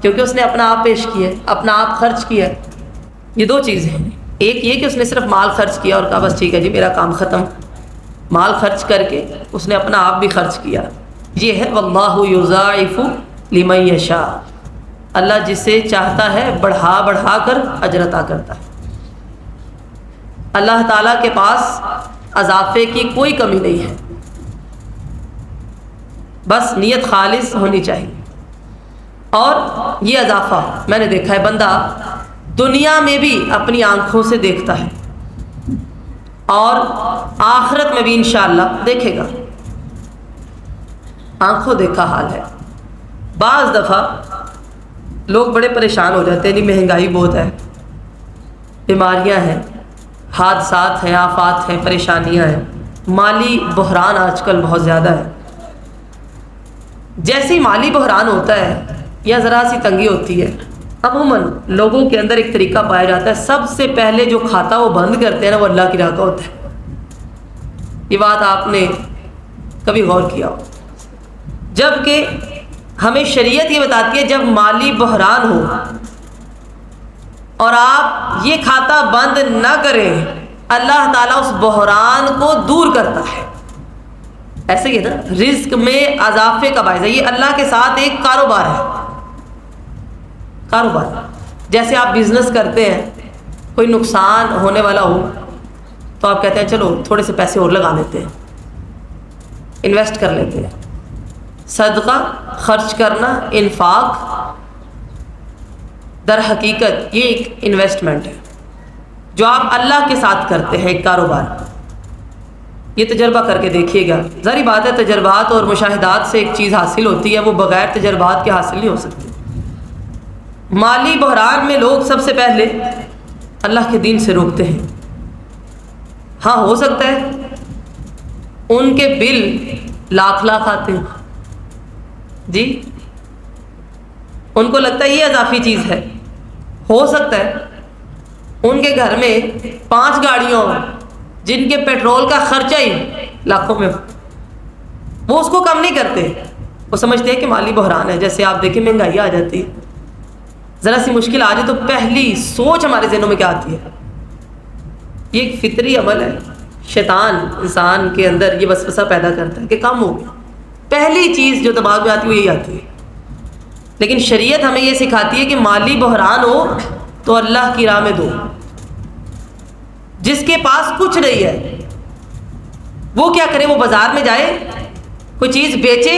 کیونکہ اس نے اپنا آپ پیش کیا ہے، اپنا آپ خرچ کیا ہے۔ یہ 2 چیزیں ہیں، ایک یہ کہ اس نے صرف مال خرچ کیا اور کہا بس ٹھیک ہے جی میرا کام ختم، مال خرچ کر کے اس نے اپنا آپ بھی خرچ کیا۔ یہ ہے واللہ یضاعف لمن یشاء، اللہ جسے چاہتا ہے بڑھا بڑھا کر اجر عطا کرتا ہے۔ اللہ تعالیٰ کے پاس اضافے کی کوئی کمی نہیں ہے، بس نیت خالص ہونی چاہیے۔ اور یہ اضافہ میں نے دیکھا ہے، بندہ دنیا میں بھی اپنی آنکھوں سے دیکھتا ہے اور آخرت میں بھی انشاءاللہ دیکھے گا، آنکھوں دیکھا حال ہے۔ بعض دفعہ لوگ بڑے پریشان ہو جاتے ہیں، مہنگائی بہت ہے، بیماریاں ہیں، حادثات ہیں، آفات ہیں، پریشانیاں ہیں، مالی بحران آج کل بہت زیادہ ہے۔ جیسے ہی مالی بحران ہوتا ہے یا ذرا سی تنگی ہوتی ہے، عموماً لوگوں کے اندر ایک طریقہ پایا جاتا ہے، سب سے پہلے جو کھاتا وہ بند کرتے ہیں نا، وہ اللہ کی راہ کا ہوتا ہے۔ یہ بات آپ نے کبھی غور کیا ہو؟ جبکہ ہمیں شریعت یہ بتاتی ہے جب مالی بحران ہو اور آپ یہ کھاتا بند نہ کریں، اللہ تعالیٰ اس بحران کو دور کرتا ہے۔ ایسے ہی نا رزق میں اضافے کا باعث ہے، یہ اللہ کے ساتھ ایک کاروبار ہے، کاروبار۔ جیسے آپ بزنس کرتے ہیں، کوئی نقصان ہونے والا ہو تو تو آپ کہتے ہیں چلو تھوڑے سے پیسے اور لگا لیتے ہیں، انویسٹ کر لیتے ہیں۔ صدقہ خرچ کرنا، انفاق، در حقیقت یہ ایک انویسٹمنٹ ہے جو آپ اللہ کے ساتھ کرتے ہیں، ایک کاروبار۔ یہ تجربہ کر کے دیکھیے گا، ظاہری بات ہے تجربات اور مشاہدات سے ایک چیز حاصل ہوتی ہے، وہ بغیر تجربات کے حاصل نہیں ہو سکتی۔ مالی بحران میں لوگ سب سے پہلے اللہ کے دین سے روکتے ہیں۔ ہاں ہو سکتا ہے ان کے بل لاکھ آتے ہیں، جی ان کو لگتا ہے یہ اضافی چیز ہے۔ ہو سکتا ہے ان کے گھر میں 5 گاڑیاں ہوں جن کے پیٹرول کا خرچہ ہی لاکھوں میں ہو، وہ اس کو کم نہیں کرتے، وہ سمجھتے ہیں کہ مالی بحران ہے۔ جیسے آپ دیکھیں مہنگائی آ جاتی ہے، ذرا سی مشکل آ جائے تو پہلی سوچ ہمارے ذہنوں میں کیا آتی ہے؟ یہ ایک فطری عمل ہے، شیطان انسان کے اندر یہ وسوسہ پیدا کرتا ہے کہ کم ہو گیا، پہلی چیز جو دماغ میں آتی ہے وہ یہی آتی ہے۔ لیکن شریعت ہمیں یہ سکھاتی ہے کہ مالی بحران ہو تو اللہ کی راہ میں دو۔ جس کے پاس کچھ نہیں ہے وہ کیا کرے؟ وہ بازار میں جائے، کوئی چیز بیچے،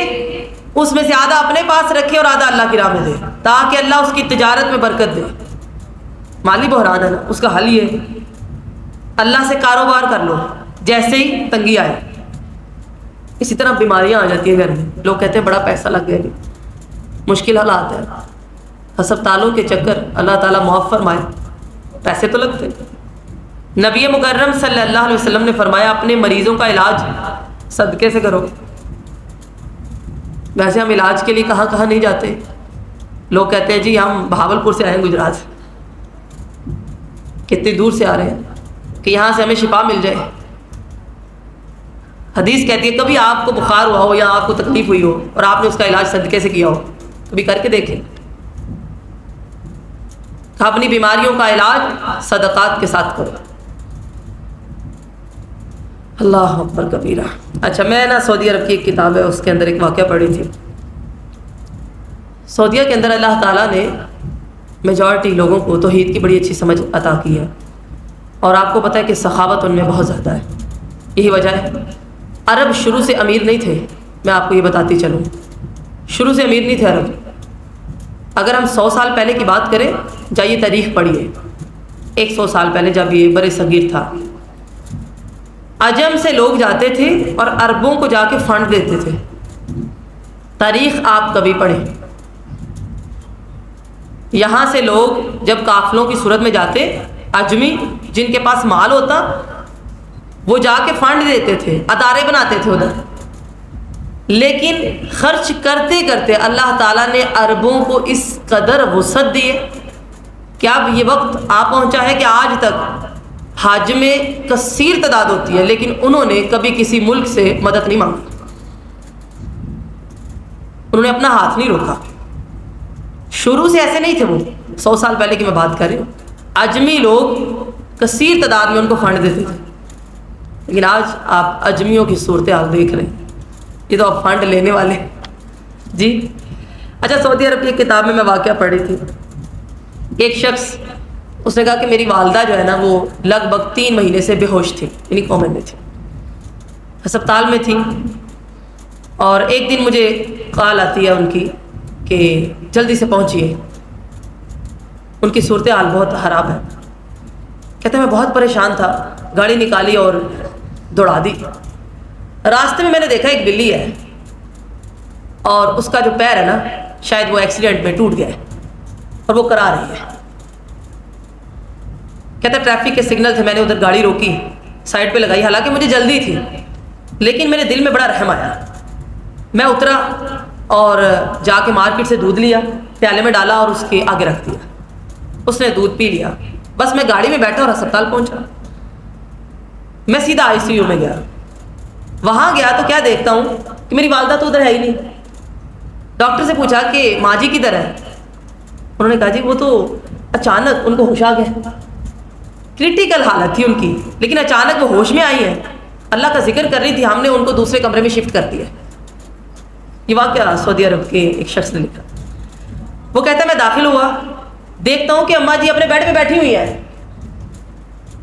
اس میں سے آدھا اپنے پاس رکھے اور آدھا اللہ کی راہ میں دے، تاکہ اللہ اس کی تجارت میں برکت دے۔ مالی بحران ہے نا، اس کا حل یہ ہے اللہ سے کاروبار کر لو، جیسے ہی تنگی آئے۔ اسی طرح بیماریاں آ جاتی ہیں گھر میں، لوگ کہتے ہیں بڑا پیسہ لگ گیا، مشکل حالات ہے، ہسپتالوں کے چکر اللہ تعالیٰ معاف فرمائے، پیسے تو لگتے۔ نبی مکرم صلی اللہ علیہ وسلم نے فرمایا اپنے مریضوں کا علاج صدقے سے کرو۔ ویسے ہم علاج کے لیے کہاں کہاں نہیں جاتے، لوگ کہتے ہیں جی ہم بہاولپور سے آئے ہیں، گجرات سے، کتنی دور سے آ رہے ہیں کہ یہاں سے ہمیں شفا مل جائے۔ حدیث کہتی ہے کبھی آپ کو بخار ہوا ہو یا آپ کو تکلیف ہوئی ہو اور آپ نے اس کا علاج صدقے سے کیا ہو، کبھی کر کے دیکھیں۔ اپنی بیماریوں کا علاج صدقات کے ساتھ کرو۔ اللہ اکبر کبیرہ۔ اچھا، میں نا سعودی عرب کی ایک کتاب ہے، اس کے اندر ایک واقعہ پڑھی تھی۔ سعودیہ کے اندر اللہ تعالیٰ نے میجورٹی لوگوں کو توحید کی بڑی اچھی سمجھ عطا کی ہے، اور آپ کو پتہ ہے کہ سخاوت ان میں بہت زیادہ ہے۔ یہی وجہ ہے عرب شروع سے امیر نہیں تھے، میں آپ کو یہ بتاتی چلوں، شروع سے امیر نہیں تھے عرب۔ اگر ہم 100 سال پہلے کی بات کریں، جائیے تاریخ پڑھیے، 100 سال پہلے جب یہ بر صغیر تھا، عجم سے لوگ جاتے تھے اور عربوں کو جا کے فنڈ دیتے تھے۔ تاریخ آپ کبھی پڑھیں، یہاں سے لوگ جب قافلوں کی صورت میں جاتے، عجمی جن کے پاس مال ہوتا وہ جا کے فنڈ دیتے تھے، ادارے بناتے تھے ادھر۔ لیکن خرچ کرتے کرتے اللہ تعالیٰ نے عربوں کو اس قدر وسعت دی ہے کہ اب یہ وقت آ پہنچا ہے کہ آج تک حج میں کثیر تعداد ہوتی ہے، لیکن انہوں نے کبھی کسی ملک سے مدد نہیں مانگی، انہوں نے اپنا ہاتھ نہیں روکا۔ شروع سے ایسے نہیں تھے، وہ 100 سال پہلے کی میں بات کر رہی ہوں، عجمی لوگ کثیر تعداد میں ان کو فنڈ دیتے تھے۔ لیکن آج آپ عجمیوں کی صورتحال دیکھ رہے ہیں، یہ تو آپ فنڈ لینے والے جی۔ اچھا، سعودی عرب کی ایک کتاب میں واقعہ پڑھی تھی، ایک شخص اس نے کہا کہ میری والدہ جو ہے نا وہ لگ بھگ 3 مہینے سے بے ہوش تھی، یعنی کومے میں تھی، ہسپتال میں تھی، اور ایک دن مجھے کال آتی ہے ان کی کہ جلدی سے پہنچیے، ان کی صورتحال بہت خراب ہے۔ کہتے ہیں میں بہت پریشان تھا، گاڑی نکالی اور دوڑا دی۔ راستے میں نے دیکھا ایک بلی ہے اور اس کا جو پیر ہے نا شاید وہ ایکسیڈنٹ میں ٹوٹ گیا ہے اور وہ کرا رہی ہے۔ کہتا ہے ٹریفک کے سگنل تھے، میں نے ادھر گاڑی روکی، سائڈ پہ لگائی، حالانکہ مجھے جلدی تھی، لیکن میرے دل میں بڑا رحم آیا۔ میں اترا اور جا کے مارکیٹ سے دودھ لیا، پیالے میں ڈالا اور اس کے آگے رکھ دیا، اس نے دودھ پی لیا۔ بس میں گاڑی میں بیٹھا اور ہسپتال پہنچا۔ میں سیدھا ICU میں گیا، وہاں گیا تو کیا دیکھتا ہوں کہ میری والدہ تو ادھر ہے ہی نہیں۔ ڈاکٹر سے پوچھا کہ ماں جی کدھر ہے؟ انہوں نے کہا جی وہ تو اچانک ان کو ہوش آ گیا، کریٹیکل حالت تھی ان کی، لیکن اچانک وہ ہوش میں آئی ہیں، اللہ کا ذکر کر رہی تھی، ہم نے ان کو دوسرے کمرے میں شفٹ کر دیا۔ یہ واقعہ سعودی عرب کے ایک شخص نے لکھا۔ وہ کہتا ہے میں داخل ہوا، دیکھتا ہوں کہ اماں جی اپنے بیڈ پہ بیٹھی ہوئی ہیں،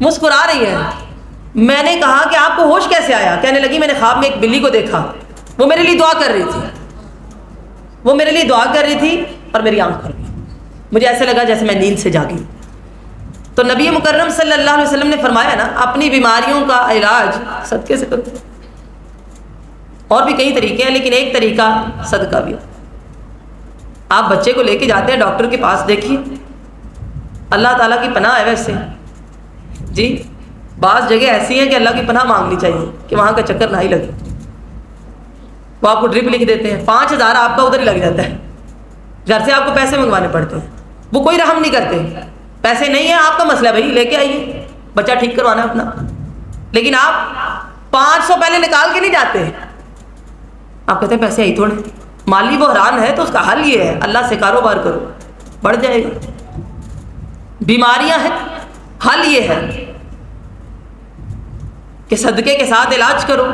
مسکرا رہی ہیں، میں نے کہا کہ آپ کو ہوش کیسے آیا؟ کہنے لگی میں نے خواب میں ایک بلی کو دیکھا، وہ میرے لیے دعا کر رہی تھی، وہ میرے لیے دعا کر رہی تھی اور میری آنکھ کھل گئی، مجھے ایسے لگا جیسے میں نیند سے جاگی۔ تو نبی مکرم صلی اللہ علیہ وسلم نے فرمایا نا، اپنی بیماریوں کا علاج صدقے سے کرو۔ اور بھی کئی طریقے ہیں لیکن ایک طریقہ صدقہ بھی ہے۔ آپ بچے کو لے کے جاتے ہیں ڈاکٹر کے پاس، دیکھیے اللہ تعالیٰ کی پناہ ہے ویسے جی، بعض جگہ ایسی ہیں کہ اللہ کی پناہ مانگنی چاہیے کہ وہاں کا چکر نہ ہی لگے۔ وہ آپ کو ڈرپ لکھ دیتے ہیں، 5,000 آپ کا ادھر ہی لگ جاتا ہے، گھر سے آپ کو پیسے منگوانے پڑتے ہیں، وہ کوئی رحم نہیں کرتے۔ پیسے نہیں ہیں آپ کا مسئلہ، بھائی لے کے آئیے، بچہ ٹھیک کروانا ہے اپنا، لیکن آپ 500 پہلے نکال کے نہیں جاتے، آپ کہتے ہیں پیسے آئی تھوڑے۔ مالی بحران ہے تو اس کا حل یہ ہے، اللہ سے کاروبار کرو، بڑھ جائے گا۔ بیماریاں ہیں، حل یہ ہے کہ صدقے کے ساتھ علاج کرو۔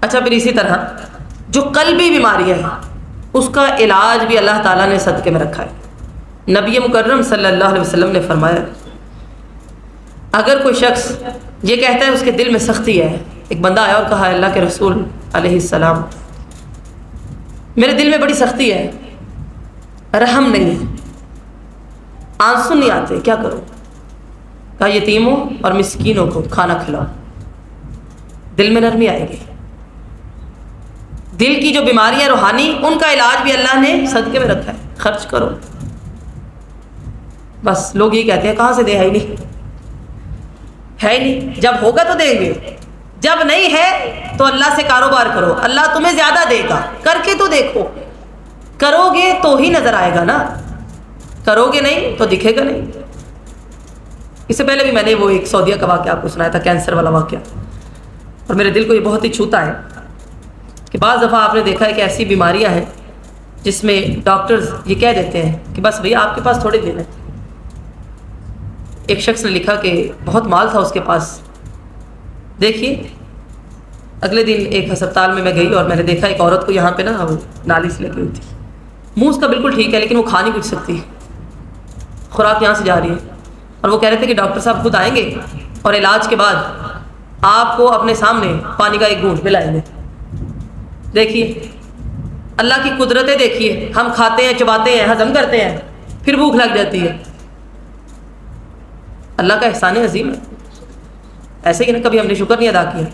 اچھا، پھر اسی طرح جو قلبی بیماریاں ہیں اس کا علاج بھی اللہ تعالیٰ نے صدقے میں رکھا ہے۔ نبی مکرم صلی اللہ علیہ وسلم نے فرمایا، اگر کوئی شخص یہ کہتا ہے اس کے دل میں سختی ہے، ایک بندہ آیا اور کہا اللہ کے رسول علیہ السلام میرے دل میں بڑی سختی ہے، رحم نہیں ہے، آنسو نہیں آتے، کیا کروں؟ کہا یتیموں اور مسکینوں کو کھانا کھلاؤ، دل میں نرمی آئے گی۔ دل کی جو بیماریاں روحانی، ان کا علاج بھی اللہ نے صدقے میں رکھا ہے، خرچ کرو۔ بس لوگ یہ کہتے ہیں کہاں سے دے، ہے ہی نہیں، ہے ہی نہیں، جب ہوگا تو دیں گے، جب نہیں ہے تو اللہ سے کاروبار کرو، اللہ تمہیں زیادہ دے گا، کر کے تو دیکھو، کرو گے تو ہی نظر آئے گا نا، کرو گے نہیں تو دکھے گا نہیں۔ اس سے پہلے بھی میں نے وہ ایک سعودیہ کا واقعہ آپ کو سنایا تھا، کینسر والا واقعہ، اور میرے دل کو یہ بہت ہی چھوتا ہے کہ بعض دفعہ آپ نے دیکھا ہے کہ ایسی بیماریاں ہیں جس میں ڈاکٹرز یہ کہہ دیتے ہیں کہ بس بھیا آپ کے پاس تھوڑے دن ہیں۔ ایک شخص نے لکھا کہ بہت مال تھا اس کے پاس، دیکھیے اگلے دن ایک ہسپتال میں گئی اور میں نے دیکھا ایک عورت کو یہاں پہ نا وہ نالی سے لگی ہوئی تھی، منہ اس کا بالکل ٹھیک ہے لیکن وہ کھا نہیں کچھ سکتی، خوراک یہاں سے جا رہی ہے، اور وہ کہہ رہے تھے کہ ڈاکٹر صاحب خود آئیں گے اور علاج کے بعد آپ کو اپنے سامنے پانی کا ایک گھونٹ پلائیں گے۔ دیکھیے اللہ کی قدرتیں دیکھیے، ہم کھاتے ہیں، چباتے ہیں، ہضم کرتے ہیں، پھر بھوک لگ جاتی ہے، اللہ کا احسان عظیم ہے۔ ایسے ہی نا کبھی ہم نے شکر نہیں ادا کیا۔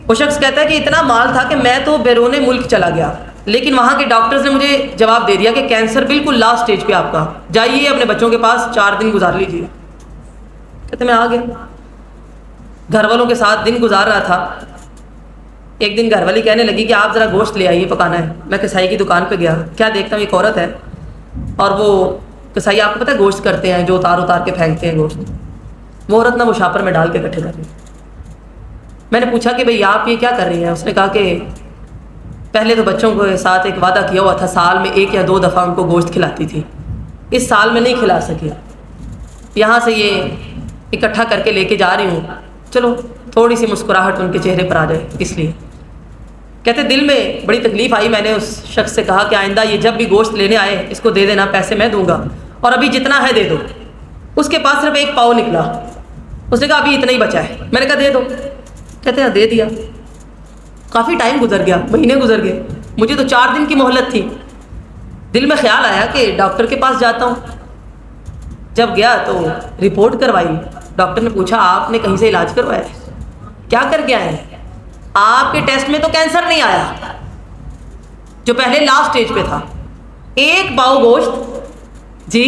وہ شخص کہتا ہے کہ اتنا مال تھا کہ میں تو بیرون ملک چلا گیا، لیکن وہاں کے ڈاکٹرز نے مجھے جواب دے دیا کہ کینسر بالکل لاسٹ سٹیج پہ آپ کا، جائیے اپنے بچوں کے پاس 4 دن گزار لیجیے۔ کہتے میں آ گیا، گھر والوں کے ساتھ دن گزار رہا تھا۔ ایک دن گھر والی کہنے لگی کہ آپ ذرا گوشت لے آئیے، پکانا ہے۔ میں کسائی کی دکان پہ گیا، کیا دیکھتا ہوں ایک عورت ہے، اور وہ کسائی آپ کو پتہ ہے گوشت کرتے ہیں جو اتار کے پھینکتے ہیں گوشت، وہ عورت نا وہ شاپر میں ڈال کے اکٹھے کر رہی۔ میں نے پوچھا کہ بھئی آپ یہ کیا کر رہی ہیں؟ اس نے کہا کہ پہلے تو بچوں کے ساتھ ایک وعدہ کیا ہوا تھا، سال میں 1 یا 2 دفعہ ان کو گوشت کھلاتی تھی، اس سال میں نہیں کھلا سکی، یہاں سے یہ اکٹھا کر کے لے کے جا رہی ہوں، چلو تھوڑی سی مسکراہٹ ان کے چہرے پر آ جائے اس لیے۔ کہتے دل میں بڑی تکلیف آئی، میں نے اس شخص سے کہا کہ آئندہ یہ جب بھی گوشت لینے آئے اس کو دے دینا، پیسے میں دوں گا، اور ابھی جتنا ہے دے دو۔ اس کے پاس صرف 1 پاؤ نکلا، اس نے کہا ابھی اتنا ہی بچا ہے۔ میں نے کہا دے دو، کہتے ہیں دے دیا۔ کافی ٹائم گزر گیا، مہینے گزر گئے، مجھے تو 4 دن کی مہلت تھی۔ دل میں خیال آیا کہ ڈاکٹر کے پاس جاتا ہوں۔ جب گیا تو رپورٹ کروائی، ڈاکٹر نے پوچھا آپ نے کہیں سے علاج کروایا ہے؟ کیا کر کے آئے ہیں؟ آپ کے ٹیسٹ میں تو کینسر نہیں آیا جو پہلے لاسٹ سٹیج پہ تھا۔ 1 پاؤ گوشت جی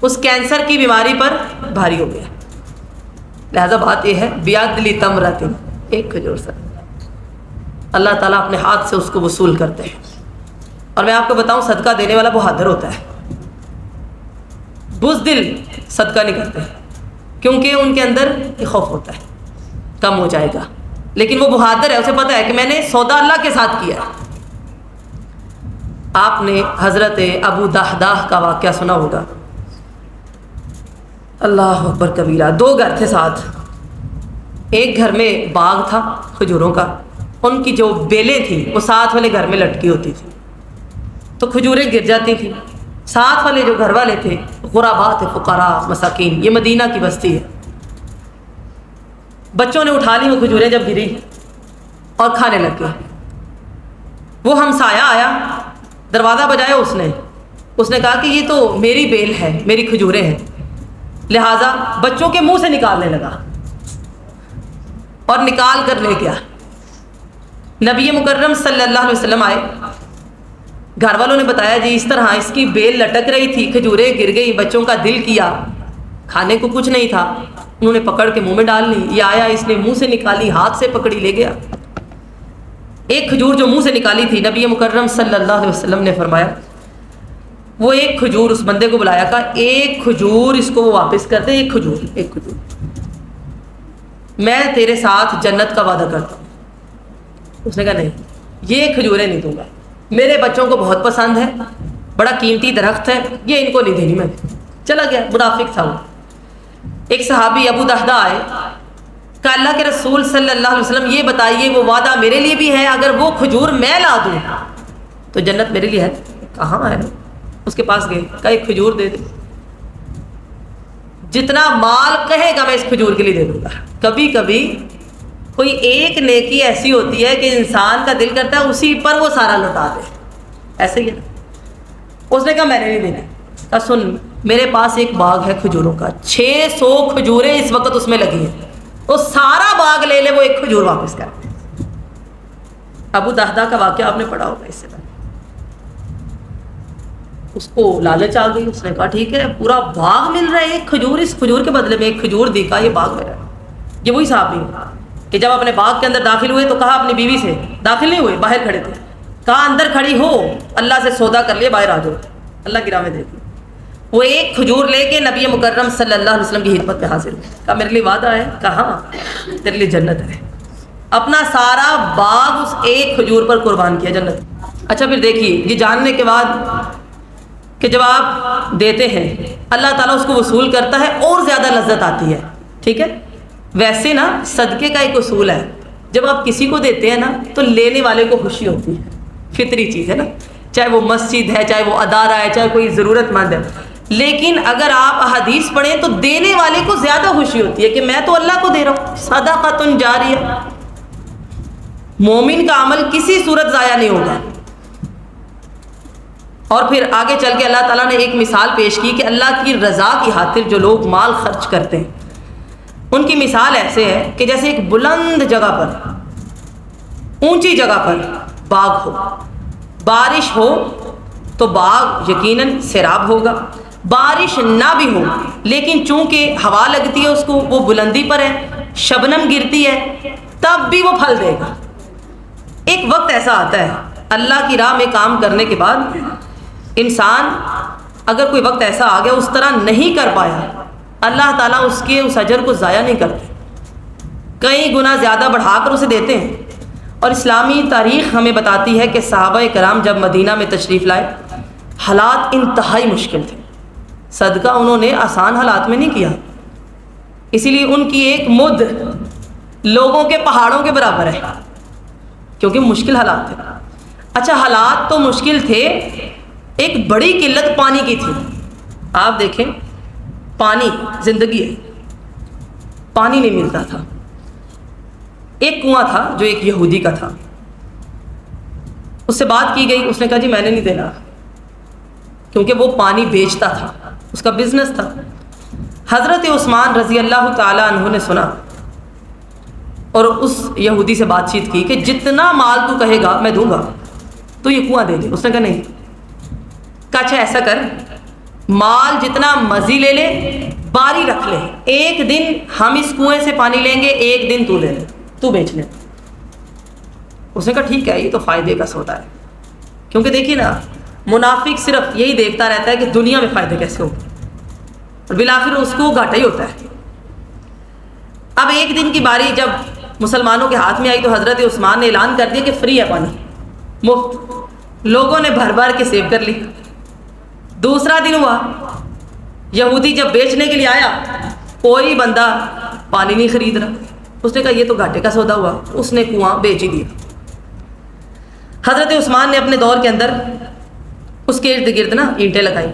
اس کینسر کی بیماری پر بھاری ہو گیا۔ لہذا بات یہ ہے بیادلی تمرۃ، ایک کھجور سے اللہ تعالیٰ اپنے ہاتھ سے اس کو وصول کرتے ہیں۔ اور میں آپ کو بتاؤں صدقہ دینے والا بہادر ہوتا ہے، بزدل صدقہ نہیں کرتے کیونکہ ان کے اندر یہ خوف ہوتا ہے کم ہو جائے گا، لیکن وہ بہادر ہے، اسے پتہ ہے کہ میں نے سودا اللہ کے ساتھ کیا ہے۔ آپ نے حضرت ابو دحداح کا واقعہ سنا ہوگا، اللہ اکبر کبیرہ۔ 2 گھر تھے ساتھ، ایک گھر میں باغ تھا کھجوروں کا، ان کی جو بیلیں تھیں وہ ساتھ والے گھر میں لٹکی ہوتی تھی تو کھجوریں گر جاتی تھیں۔ ساتھ والے جو گھر والے تھے غربا تھے، فقراء مساکین، یہ مدینہ کی بستی ہے، بچوں نے اٹھا لی وہ کھجوریں جب گری اور کھانے لگ گئے. وہ ہمسایہ آیا, دروازہ بجایا اس نے کہا کہ یہ تو میری بیل ہے, میری کھجوریں ہیں, لہٰذا بچوں کے منہ سے نکالنے لگا اور نکال کر لے گیا. نبی مکرم صلی اللہ علیہ وسلم آئے, گھر والوں نے بتایا جی اس طرح اس کی بیل لٹک رہی تھی, کھجوریں گر گئی, بچوں کا دل کیا, کھانے کو کچھ نہیں تھا, انہوں نے پکڑ کے منہ میں ڈال لی. یہ آیا, اس نے منہ سے نکالی, ہاتھ سے پکڑی لے گیا. ایک کھجور جو منہ سے نکالی تھی, نبی مکرم صلی اللہ علیہ وسلم نے فرمایا وہ ایک کھجور, اس بندے کو بلایا, کہا ایک کھجور اس کو وہ واپس کر دے, ایک کھجور, میں تیرے ساتھ جنت کا وعدہ کرتا ہوں. اس نے کہا نہیں, یہ کھجوریں نہیں دوں گا, میرے بچوں کو بہت پسند ہے, بڑا قیمتی درخت ہے, یہ ان کو نہیں دینی میں. چلا گیا, منافق تھا وہ. ایک صحابی ابو دہدا آئے, کہ اللہ کے رسول صلی اللہ علیہ وسلم یہ بتائیے وہ وعدہ میرے لیے بھی ہے, اگر وہ کھجور میں لا دوں تو جنت میرے لیے ہے. کہاں ہے؟ اس کے پاس گئے, کہا ایک کھجور دے دے, جتنا مال کہے گا میں اس کھجور کے لیے دے دوں گا. کبھی کبھی کوئی ایک نیکی ایسی ہوتی ہے کہ انسان کا دل کرتا ہے اسی پر وہ سارا لوٹا دے. ایسے ہی ہے. اس نے کہا میں نے نہیں دینا. کہا سن, میرے پاس ایک باغ ہے کھجوروں کا, 600 کھجوریں اس وقت اس میں لگی ہیں, وہ سارا باغ لے لے, وہ ایک کھجور واپس کر دے. ابو دہدا کا واقعہ آپ نے پڑھا ہوگا اس سے پہلے. اس کو لالچ آ گئی, اس نے کہا ٹھیک ہے پورا باغ مل رہا ہے, ایک کھجور, اس کھجور کے بدلے میں ایک کھجور دی, کہا یہ باغ میرا ہے. یہ وہی صحابی کہ جب اپنے باغ کے اندر داخل ہوئے تو کہا اپنی بیوی سے, داخل نہیں ہوئے باہر کھڑے تھے, کہا اندر کھڑی ہو, اللہ سے سودا کر لیے, باہر آ جاؤ, اللہ کی راہ میں دے دی. وہ ایک کھجور لے کے نبی مکرم صلی اللہ علیہ وسلم کی خدمت میں حاضر ہوئے. کہا میرے لیے وعدہ ہے؟ کہا ہاں تیرے لیے جنت ہے. اپنا سارا باغ اس ایک کھجور پر قربان کیا, جنت. اچھا پھر دیکھیے, یہ جاننے کے بعد کہ جب آپ دیتے ہیں اللہ تعالیٰ اس کو وصول کرتا ہے اور زیادہ لذت آتی ہے. ٹھیک ہے, ویسے نا صدقے کا ایک اصول ہے, جب آپ کسی کو دیتے ہیں نا تو لینے والے کو خوشی ہوتی ہے, فطری چیز ہے نا, چاہے وہ مسجد ہے, چاہے وہ ادارہ ہے, چاہے کوئی ضرورت مند ہے. لیکن اگر آپ احادیث پڑھیں تو دینے والے کو زیادہ خوشی ہوتی ہے کہ میں تو اللہ کو دے رہا ہوں, صدقۃ جاریہ. مومن کا عمل کسی صورت ضائع نہیں ہوگا. اور پھر آگے چل کے اللہ تعالیٰ نے ایک مثال پیش کی کہ اللہ کی رضا کی خاطر جو لوگ مال خرچ کرتے ہیں ان کی مثال ایسے ہے کہ جیسے ایک بلند جگہ پر, اونچی جگہ پر باغ ہو, بارش ہو تو باغ یقیناً سیراب ہوگا, بارش نہ بھی ہو لیکن چونکہ ہوا لگتی ہے اس کو, وہ بلندی پر ہے, شبنم گرتی ہے, تب بھی وہ پھل دے گا. ایک وقت ایسا آتا ہے اللہ کی راہ میں کام کرنے کے بعد انسان اگر کوئی وقت ایسا آ گیا اس طرح نہیں کر پایا, اللہ تعالیٰ اس کے اس اجر کو ضائع نہیں کرتے, کئی گنا زیادہ بڑھا کر اسے دیتے ہیں. اور اسلامی تاریخ ہمیں بتاتی ہے کہ صحابہ کرام جب مدینہ میں تشریف لائے حالات انتہائی مشکل تھے. صدقہ انہوں نے آسان حالات میں نہیں کیا, اسی لیے ان کی ایک مد لوگوں کے پہاڑوں کے برابر ہے, کیونکہ مشکل حالات تھے. اچھا حالات تو مشکل تھے, ایک بڑی قلت پانی کی تھی. آپ دیکھیں پانی زندگی ہے, پانی نہیں ملتا تھا. ایک کنواں تھا جو ایک یہودی کا تھا, اس سے بات کی گئی, اس نے کہا جی میں نے نہیں دینا, کیونکہ وہ پانی بیچتا تھا, اس کا بزنس تھا. حضرت عثمان رضی اللہ تعالیٰ عنہ نے سنا اور اس یہودی سے بات چیت کی کہ جتنا مال تو کہے گا میں دوں گا, تو یہ کنواں دے دے. اس نے کہا نہیں. کہا اچھا ایسا کر, مال جتنا مرضی لے لے, باری رکھ لے, ایک دن ہم اس کنویں سے پانی لیں گے, ایک دن تو لے لے, تو بیچ لے. اس نے کہا ٹھیک ہے, یہ تو فائدے کا سودا ہے. کیونکہ دیکھیے نا منافق صرف یہی دیکھتا رہتا ہے کہ دنیا میں فائدے کیسے ہو, اور بالآخر اس کو گھاٹا ہی ہوتا ہے. اب ایک دن کی باری جب مسلمانوں کے ہاتھ میں آئی تو حضرت عثمان نے اعلان کر دیا کہ فری ہے پانی, مفت. لوگوں نے بھر بھر کے سیو کر لی. دوسرا دن ہوا, یہودی جب بیچنے کے لیے آیا کوئی بندہ پانی نہیں خرید رہا. اس نے کہا یہ تو گھاٹے کا سودا ہوا, اس نے کنواں بیچ ہی دیا. حضرت عثمان نے اپنے دور کے اندر اس کے ارد گرد نا اینٹیں لگائیں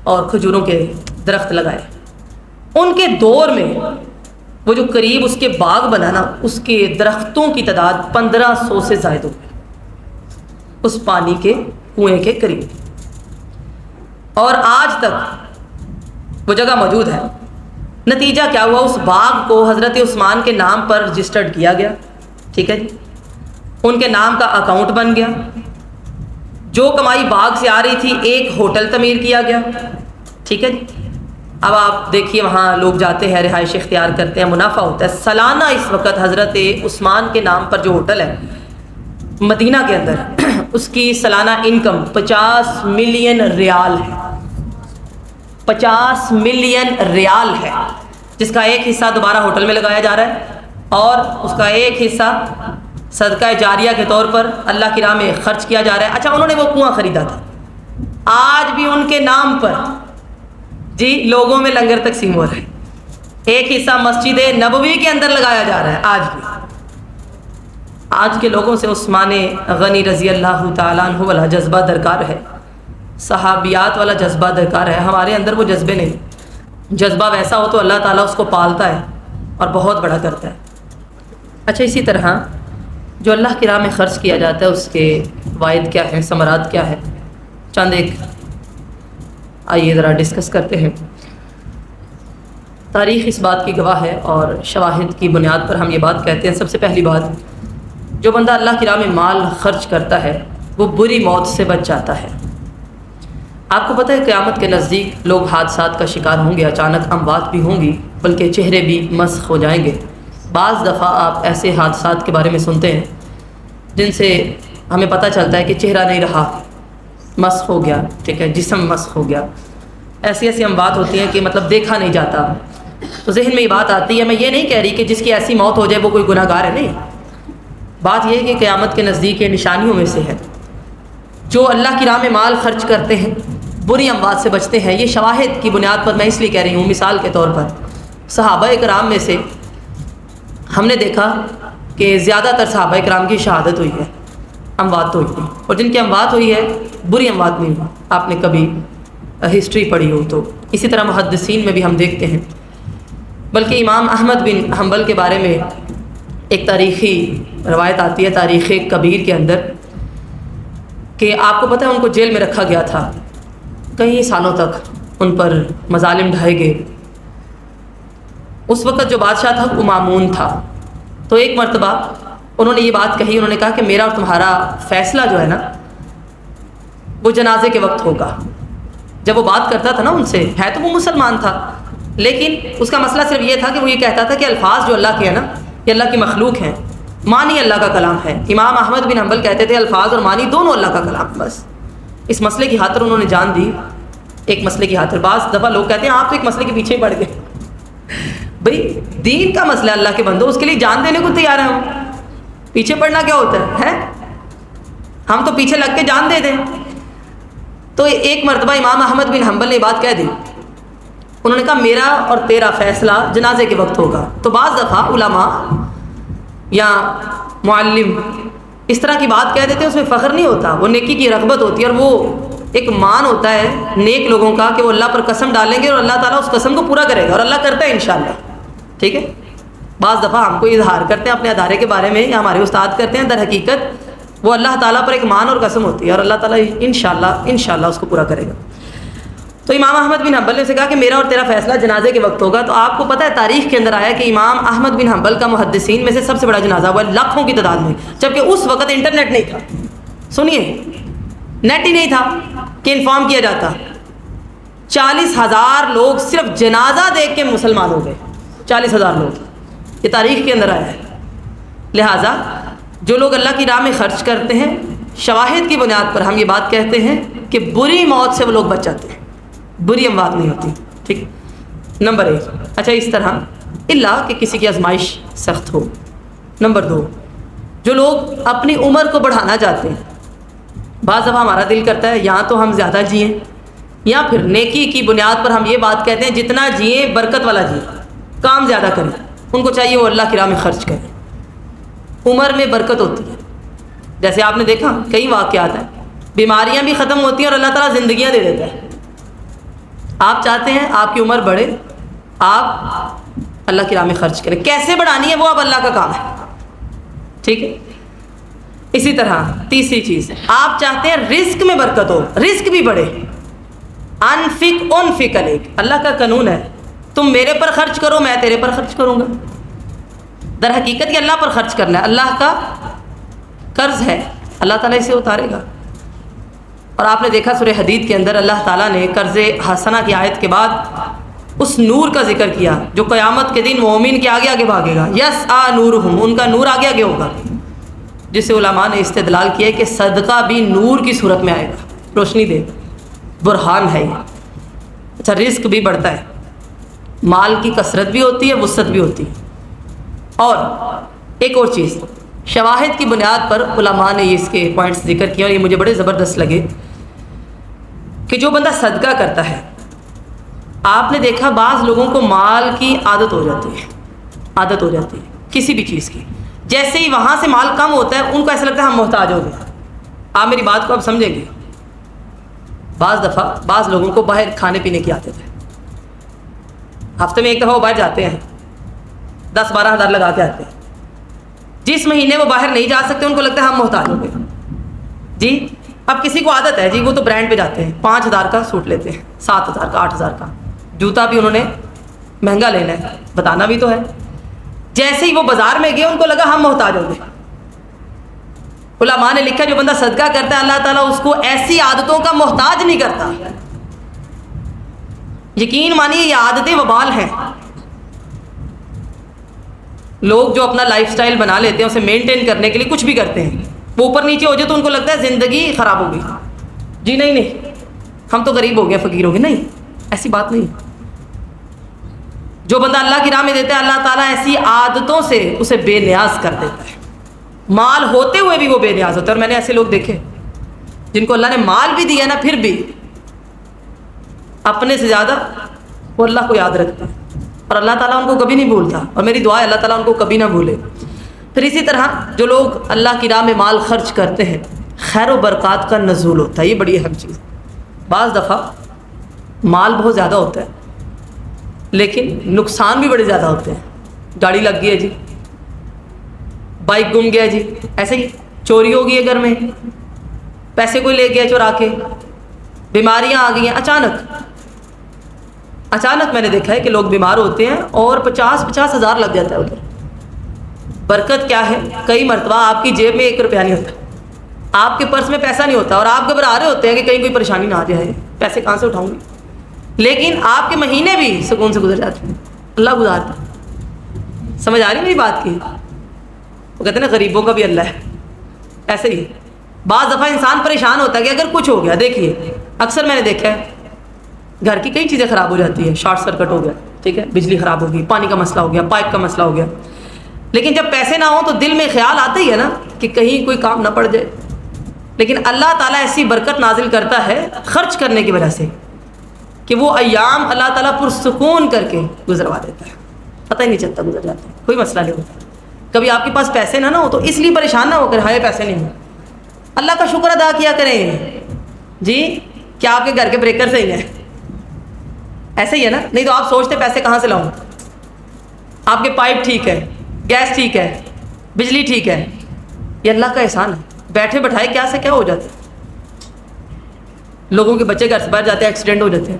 اور کھجوروں کے درخت لگائے. ان کے دور میں وہ جو قریب اس کے باغ بنا نا، اس کے درختوں کی تعداد 1500 سے زائد ہو گئی اس پانی کے کنویں کے قریب، اور آج تک وہ جگہ موجود ہے۔ نتیجہ کیا ہوا؟ اس باغ کو حضرت عثمان کے نام پر رجسٹرڈ کیا گیا، ٹھیک ہے جی، ان کے نام کا اکاؤنٹ بن گیا، جو کمائی باغ سے آ رہی تھی ایک ہوٹل تعمیر کیا گیا، ٹھیک ہے جی۔ اب آپ دیکھیے وہاں لوگ جاتے ہیں، رہائش اختیار کرتے ہیں، منافع ہوتا ہے۔ سالانہ اس وقت حضرت عثمان کے نام پر جو ہوٹل ہے مدینہ کے اندر، اس کی سالانہ انکم 50 ملین ریال ہے، 50 ملین ریال ہے، جس کا ایک حصہ دوبارہ ہوٹل میں لگایا جا رہا ہے اور اس کا ایک حصہ صدقہ جاریہ کے طور پر اللہ کی راہ میں خرچ کیا جا رہا ہے۔ اچھا، انہوں نے وہ کنواں خریدا تھا، آج بھی ان کے نام پر جی لوگوں میں لنگر تقسیم ہو رہا ہے، ایک حصہ مسجد نبوی کے اندر لگایا جا رہا ہے آج بھی۔ آج کے لوگوں سے عثمان غنی رضی اللہ تعالیٰ عنہ والا جذبہ درکار ہے، صحابیات والا جذبہ درکار ہے۔ ہمارے اندر وہ جذبے نہیں، جذبہ ویسا ہو تو اللہ تعالیٰ اس کو پالتا ہے اور بہت بڑا کرتا ہے۔ اچھا، اسی طرح جو اللہ کی راہ میں خرچ کیا جاتا ہے اس کے فوائد کیا ہیں، ثمرات کیا ہے، چند ایک آئیے ذرا ڈسکس کرتے ہیں۔ تاریخ اس بات کی گواہ ہے اور شواہد کی بنیاد پر ہم یہ بات کہتے ہیں۔ سب سے پہلی بات، جو بندہ اللہ کی راہ میں مال خرچ کرتا ہے وہ بری موت سے بچ جاتا ہے۔ آپ کو پتہ ہے قیامت کے نزدیک لوگ حادثات کا شکار ہوں گے، اچانک اموات بھی ہوں گی، بلکہ چہرے بھی مسخ ہو جائیں گے۔ بعض دفعہ آپ ایسے حادثات کے بارے میں سنتے ہیں جن سے ہمیں پتہ چلتا ہے کہ چہرہ نہیں رہا، مسخ ہو گیا، ٹھیک ہے، جسم مسخ ہو گیا۔ ایسی اموات ہوتی ہیں کہ مطلب دیکھا نہیں جاتا۔ تو ذہن میں یہ بات آتی ہے، میں یہ نہیں کہہ رہی کہ جس کی ایسی موت ہو جائے وہ کوئی گناہ گار ہے، نہیں، بات یہ ہے کہ قیامت کے نزدیک یہ نشانیوں میں سے ہے۔ جو اللہ کی راہ میں مال خرچ کرتے ہیں بری اموات سے بچتے ہیں۔ یہ شواہد کی بنیاد پر میں اس لیے کہہ رہی ہوں، مثال کے طور پر صحابہ کرام میں سے ہم نے دیکھا کہ زیادہ تر صحابہ کرام کی شہادت ہوئی ہے، اموات ہوئی ہے، اور جن کی اموات ہوئی ہے بری اموات نہیں ہوئی۔ آپ نے کبھی ہسٹری پڑھی ہو تو اسی طرح محدثین میں بھی ہم دیکھتے ہیں۔ بلکہ امام احمد بن حنبل کے بارے میں ایک تاریخی روایت آتی ہے تاریخ کبیر کے اندر کہ آپ کو پتہ ہے ان کو جیل میں رکھا گیا تھا، کئی سالوں تک ان پر مظالم ڈھائے گئے۔ اس وقت جو بادشاہ تھا وہ مامون تھا، تو ایک مرتبہ انہوں نے یہ بات کہی، انہوں نے کہا کہ میرا اور تمہارا فیصلہ جو ہے نا وہ جنازے کے وقت ہوگا۔ جب وہ بات کرتا تھا نا ان سے، ہے تو وہ مسلمان تھا، لیکن اس کا مسئلہ صرف یہ تھا کہ وہ یہ کہتا تھا کہ الفاظ جو اللہ کے ہیں نا یہ اللہ کی مخلوق ہیں، معنی اللہ کا کلام ہے۔ امام احمد بن حنبل کہتے تھے الفاظ اور معنی دونوں اللہ کا کلام، بس اس مسئلے کی خاطر انہوں نے جان دی، ایک مسئلے کی خاطر۔ بعض دفعہ لوگ کہتے ہیں آپ تو ایک مسئلے کے پیچھے پڑ گئے، بھئی دین کا مسئلہ اللہ کے بندو، اس کے لیے جان دینے کو تیار ہیں ہم، پیچھے پڑنا کیا ہوتا ہے؟ ہم تو پیچھے لگ کے جان دے دیں۔ تو ایک مرتبہ امام احمد بن حنبل نے بات کہہ دی، انہوں نے کہا میرا اور تیرا فیصلہ جنازے کے وقت ہوگا۔ تو بعض دفعہ علماء یا معلم اس طرح کی بات کہہ دیتے ہیں، اس میں فخر نہیں ہوتا، وہ نیکی کی رغبت ہوتی ہے، اور وہ ایک مان ہوتا ہے نیک لوگوں کا کہ وہ اللہ پر قسم ڈالیں گے اور اللہ تعالیٰ اس قسم کو پورا کرے گا، اور اللہ کرتا ہے انشاءاللہ، ٹھیک ہے۔ بعض دفعہ ہم کو اظہار کرتے ہیں اپنے ادارے کے بارے میں یا ہمارے استاد کرتے ہیں، در حقیقت وہ اللہ تعالیٰ پر ایک مان اور قسم ہوتی ہے، اور اللہ تعالیٰ انشاءاللہ اس کو پورا کرے گا۔ تو امام احمد بن حنبل نے سے کہا کہ میرا اور تیرا فیصلہ جنازے کے وقت ہوگا۔ تو آپ کو پتہ ہے تاریخ کے اندر آیا کہ امام احمد بن حنبل کا محدثین میں سے سب سے بڑا جنازہ ہوا ہے، لاکھوں کی تعداد میں، جبکہ اس وقت انٹرنیٹ نہیں تھا، سنیے نیٹ ہی نہیں تھا کہ انفارم کیا جاتا۔ 40,000 لوگ صرف جنازہ دیکھ کے مسلمان ہو گئے، 40,000 لوگ، یہ تاریخ کے اندر آیا ہے۔ لہٰذا جو لوگ اللہ کی راہ میں خرچ کرتے ہیں، شواہد کی بنیاد پر ہم یہ بات کہتے ہیں کہ بری موت سے وہ لوگ بچ جاتے ہیں، بری اموات نہیں ہوتی، ٹھیک، نمبر 1۔ اچھا، اس طرح اللہ کہ کسی کی آزمائش سخت ہو۔ نمبر 2، جو لوگ اپنی عمر کو بڑھانا چاہتے ہیں، بعض دفعہ ہمارا دل کرتا ہے یا تو ہم زیادہ جئیں، یا پھر نیکی کی بنیاد پر ہم یہ بات کہتے ہیں جتنا جئیں برکت والا جئیں، کام زیادہ کریں، ان کو چاہیے وہ اللہ کی راہ میں خرچ کریں، عمر میں برکت ہوتی ہے۔ جیسے آپ نے دیکھا کئی واقعات ہیں، بیماریاں بھی ختم ہوتی ہیں اور اللہ تعالیٰ زندگیاں دے دیتا ہے۔ آپ چاہتے ہیں آپ کی عمر بڑھے، آپ اللہ کی راہ میں خرچ کریں. کیسے بڑھانی ہے وہ اب اللہ کا کام ہے. ٹھیک ہے. اسی طرح تیسری چیز، آپ چاہتے ہیں رزق میں برکت ہو، رزق بھی بڑھے. انفق علیک، اللہ کا قانون ہے تم میرے پر خرچ کرو میں تیرے پر خرچ کروں گا. در حقیقت یہ اللہ پر خرچ کرنا ہے، اللہ کا قرض ہے، اللہ تعالیٰ اسے اتارے گا. اور آپ نے دیکھا سورہ حدید کے اندر اللہ تعالیٰ نے قرض حسنہ کی آیت کے بعد اس نور کا ذکر کیا جو قیامت کے دن مومن کے آگے آگے بھاگے گا. یسعیٰ نورہم، ان کا نور آگے آگے ہوگا، جس سے علماء نے استدلال کیا ہے کہ صدقہ بھی نور کی صورت میں آئے گا، روشنی دے گا، برہان ہے یہ. اچھا، رزق بھی بڑھتا ہے، مال کی کثرت بھی ہوتی ہے، وسعت بھی ہوتی ہے. اور ایک اور چیز، شواہد کی بنیاد پر علماء نے اس کے پوائنٹس ذکر کیا اور یہ مجھے بڑے زبردست لگے کہ جو بندہ صدقہ کرتا ہے، آپ نے دیکھا بعض لوگوں کو مال کی عادت ہو جاتی ہے کسی بھی چیز کی. جیسے ہی وہاں سے مال کم ہوتا ہے ان کو ایسا لگتا ہے ہم محتاج ہو گئے. آپ میری بات کو اب سمجھیں گے. بعض دفعہ بعض لوگوں کو باہر کھانے پینے کی عادت ہے، ہفتے میں ایک دفعہ وہ باہر جاتے ہیں، 10-12 ہزار لگا کے آتے ہیں. جس مہینے وہ باہر نہیں جا سکتے ان کو لگتا ہے ہم محتاج ہو گئے. جی اب کسی کو عادت ہے جی وہ تو برانڈ پہ جاتے ہیں، 5,000 کا سوٹ لیتے ہیں، 7,000 کا، 8,000 کا جوتا بھی انہوں نے مہنگا لینا ہے، بتانا بھی تو ہے. جیسے ہی وہ بازار میں گئے ان کو لگا ہم محتاج ہو گئے. علماء نے لکھا جو بندہ صدقہ کرتا ہے اللہ تعالیٰ اس کو ایسی عادتوں کا محتاج نہیں کرتا. یقین مانیے یہ عادتیں وبال ہیں. لوگ جو اپنا لائف سٹائل بنا لیتے ہیں اسے مینٹین کرنے کے لیے کچھ بھی کرتے ہیں، وہ اوپر نیچے ہو جائے تو ان کو لگتا ہے زندگی خراب ہو گئی. جی نہیں ہم تو غریب ہو گئے، فقیر ہو گئے. نہیں، ایسی بات نہیں. جو بندہ اللہ کی راہ میں دیتا ہے اللہ تعالیٰ ایسی عادتوں سے اسے بے نیاز کر دیتا ہے. مال ہوتے ہوئے بھی وہ بے نیاز ہوتا ہے. اور میں نے ایسے لوگ دیکھے جن کو اللہ نے مال بھی دیا نا پھر بھی اپنے سے زیادہ وہ اللہ کو یاد رکھتے ہیں اور اللہ تعالیٰ ان کو کبھی نہیں بھولتا. اور میری دعا ہے اللہ تعالیٰ ان کو کبھی نہ بھولے. پھر اسی طرح جو لوگ اللہ کی راہ میں مال خرچ کرتے ہیں خیر و برکات کا نزول ہوتا ہے. یہ بڑی اہم چیز. بعض دفعہ مال بہت زیادہ ہوتا ہے لیکن نقصان بھی بڑے زیادہ ہوتے ہیں. گاڑی لگ گئی ہے جی، بائک گم گیا جی، ایسے ہی چوری ہو گئی ہے گھر میں، پیسے کوئی لے گیا چورا کے، بیماریاں آ گئی ہیں. اچانک میں نے دیکھا ہے کہ لوگ بیمار ہوتے ہیں اور 50 ہزار لگ جاتا ہے ادھر. برکت کیا ہے؟ کئی مرتبہ آپ کی جیب میں 1 روپیہ نہیں ہوتا، آپ کے پرس میں پیسہ نہیں ہوتا اور آپ گھبرا رہے ہوتے ہیں کہ کہیں کوئی پریشانی نہ آ جائے، پیسے کہاں سے اٹھاؤں گی. لیکن آپ کے مہینے بھی سکون سے گزر جاتے ہیں، اللہ گزارتا. سمجھ آ رہی میری بات کی؟ وہ کہتے ہیں نا غریبوں کا بھی اللہ ہے. ایسے ہی بعض دفعہ انسان پریشان ہوتا ہے کہ اگر کچھ ہو گیا. دیکھیے اکثر میں نے دیکھا ہے گھر کی کئی چیزیں خراب ہو جاتی ہیں، شارٹ سرکٹ ہو گیا، ٹھیک ہے، بجلی خراب ہو گئی، پانی کا مسئلہ ہو گیا، پائپ کا مسئلہ ہو گیا. لیکن جب پیسے نہ ہوں تو دل میں خیال آتا ہی ہے نا کہ کہیں کوئی کام نہ پڑ جائے. لیکن اللہ تعالیٰ ایسی برکت نازل کرتا ہے خرچ کرنے کی وجہ سے کہ وہ ایام اللہ تعالیٰ پرسکون کر کے گزروا دیتا ہے، پتہ ہی نہیں چلتا گزر جاتا ہے، کوئی مسئلہ نہیں ہوتا. کبھی آپ کے پاس پیسے نہ ہو تو اس لیے پریشان نہ ہو کر ہائے پیسے نہیں ہوں، اللہ کا شکر ادا کیا کریں. جی کیا آپ کے گھر کے بریکر صحیح ہیں؟ ایسے ہی ہے نا. نہیں تو آپ سوچتے پیسے کہاں سے لاؤں. آپ کے پائپ ٹھیک ہے، گیس ٹھیک ہے، بجلی ٹھیک ہے، یہ اللہ کا احسان ہے. بیٹھے بٹھائے کیا سے کیا ہو جاتا ہے. لوگوں کے بچے گھر سے باہر جاتے ہیں، ایکسیڈنٹ ہو جاتے ہیں.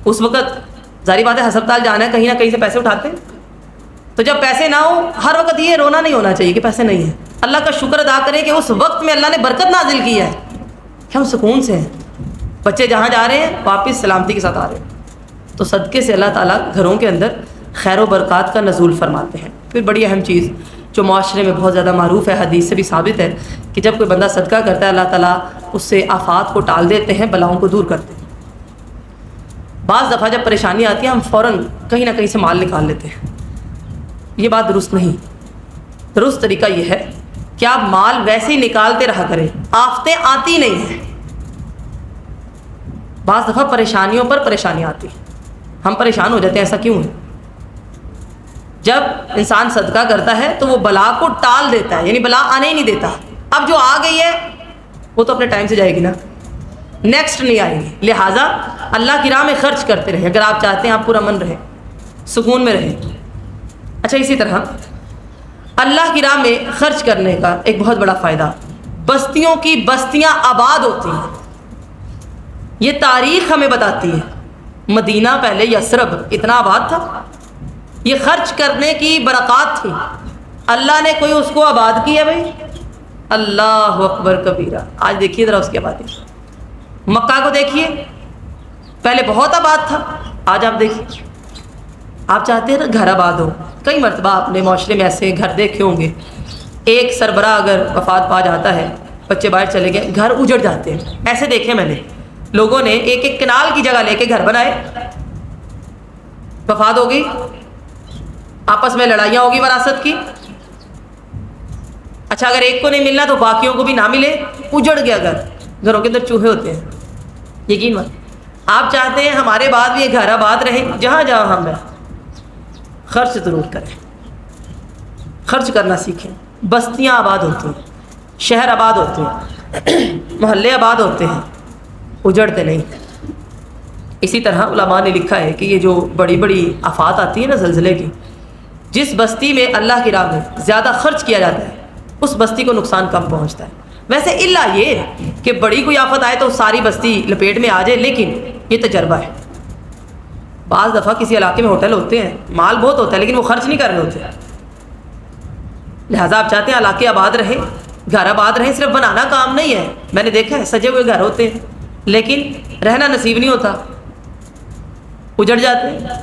اس وقت ظاہری بات ہے ہسپتال جانا ہے، کہیں نہ کہیں سے پیسے اٹھاتے ہیں. تو جب پیسے نہ ہو ہر وقت یہ رونا نہیں ہونا چاہیے کہ پیسے نہیں ہیں. اللہ کا شکر ادا کریں کہ اس وقت میں اللہ نے برکت نازل کی ہے کہ ہم سکون سے ہیں. بچے جہاں جا رہے ہیں واپس سلامتی کے ساتھ آ رہے ہیں. تو صدقے سے اللہ تعالیٰ گھروں کے اندر خیر و برکات کا نزول فرماتے ہیں. پھر بڑی اہم چیز جو معاشرے میں بہت زیادہ معروف ہے، حدیث سے بھی ثابت ہے کہ جب کوئی بندہ صدقہ کرتا ہے اللہ تعالیٰ اس سے آفات کو ٹال دیتے ہیں، بلاؤں کو دور کرتے ہیں. بعض دفعہ جب پریشانی آتی ہے ہم فوراً کہیں نہ کہیں سے مال نکال لیتے ہیں. یہ بات درست نہیں. درست طریقہ یہ ہے کہ آپ مال ویسے ہی نکالتے رہا کریں، آفتیں آتی نہیں ہیں. بعض دفعہ پریشانیوں پر پریشانی آتی، ہم پریشان ہو جاتے ہیں. ایسا کیوں ہے؟ جب انسان صدقہ کرتا ہے تو وہ بلا کو ٹال دیتا ہے، یعنی بلا آنے ہی نہیں دیتا. اب جو آ گئی ہے وہ تو اپنے ٹائم سے جائے گی نا، نیکسٹ نہیں آئے گی. لہٰذا اللہ کی راہ میں خرچ کرتے رہے اگر آپ چاہتے ہیں آپ پر امن رہے. سکون میں رہیں۔ اچھا، اسی طرح اللہ کی راہ میں خرچ کرنے کا ایک بہت بڑا فائدہ، بستیوں کی بستیاں آباد ہوتی ہیں۔ یہ تاریخ ہمیں بتاتی ہے، مدینہ پہلے یثرب اتنا آباد تھا، یہ خرچ کرنے کی برکات تھی، اللہ نے کوئی اس کو آباد کیا بھائی، اللہ اکبر کبیرہ۔ آج دیکھیے ذرا اس کی آبادی، مکہ کو دیکھیے، پہلے بہت آباد تھا، آج آپ دیکھیے۔ آپ چاہتے ہیں نا گھر آباد ہو، کئی مرتبہ آپ نے معاشرے میں ایسے گھر دیکھے ہوں گے، ایک سربراہ اگر وفات پا جاتا ہے، بچے باہر چلے گئے، گھر اجڑ جاتے ہیں۔ ایسے دیکھے میں نے، لوگوں نے ایک ایک کنال کی جگہ لے کے گھر بنائے، وفات ہو گئی، آپس میں لڑائیاں ہوگی وراثت کی، اچھا اگر ایک کو نہیں ملنا تو باقیوں کو بھی نہ ملے، اجڑ گیا گھر، گھروں کے اندر چوہے ہوتے ہیں۔ یقین مت، آپ چاہتے ہیں ہمارے بعد بھی یہ گھر آباد رہے، جہاں جہاں ہم ہیں خرچ ضرور کریں، خرچ کرنا سیکھیں۔ بستیاں آباد ہوتی ہیں، شہر آباد ہوتے ہیں، محلے آباد ہوتے ہیں، اجڑتے نہیں۔ اسی طرح علماء نے لکھا ہے کہ یہ جو بڑی بڑی آفات آتی ہیں نا زلزلے کی، جس بستی میں اللہ کی راہ میں زیادہ خرچ کیا جاتا ہے اس بستی کو نقصان کم پہنچتا ہے۔ ویسے الا یہ کہ بڑی کوئی آفت آئے تو ساری بستی لپیٹ میں آ جائے، لیکن یہ تجربہ ہے۔ بعض دفعہ کسی علاقے میں ہوٹل ہوتے ہیں، مال بہت ہوتا ہے لیکن وہ خرچ نہیں کر رہے ہوتے، لہٰذا آپ چاہتے ہیں علاقے آباد رہے، گھر آباد رہیں، صرف بنانا کام نہیں ہے۔ میں نے دیکھا ہے سجے ہوئے گھر ہوتے ہیں لیکن رہنا نصیب نہیں ہوتا، اجڑ جاتے ہیں۔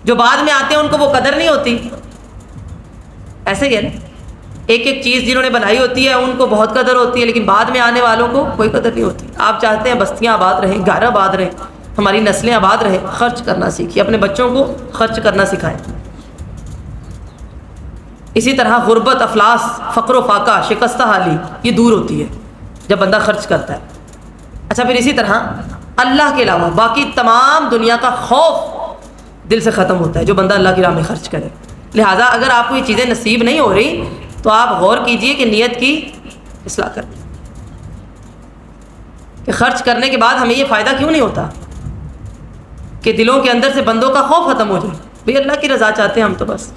جو بعد میں آتے ہیں ان کو وہ قدر نہیں ہوتی۔ ایسے ہی ہے نا، ایک ایک چیز جنہوں نے بنائی ہوتی ہے ان کو بہت قدر ہوتی ہے، لیکن بعد میں آنے والوں کو کوئی قدر نہیں ہوتی۔ آپ چاہتے ہیں بستیاں آباد رہیں، گھر آباد رہیں، ہماری نسلیں آباد رہیں، خرچ کرنا سیکھیے، اپنے بچوں کو خرچ کرنا سکھائیں۔ اسی طرح غربت، افلاس، فقر و فاقہ، شکستہ حالی یہ دور ہوتی ہے جب بندہ خرچ کرتا ہے۔ اچھا، پھر اسی طرح اللہ کے علاوہ باقی تمام دنیا کا خوف دل سے ختم ہوتا ہے جو بندہ اللہ کی راہ میں خرچ کرے۔ لہٰذا اگر آپ کو یہ چیزیں نصیب نہیں ہو رہی تو آپ غور کیجئے کہ نیت کی اصلاح کریں، کہ خرچ کرنے کے بعد ہمیں یہ فائدہ کیوں نہیں ہوتا کہ دلوں کے اندر سے بندوں کا خوف ختم ہو جائے، بھئی اللہ کی رضا چاہتے ہیں ہم تو بس۔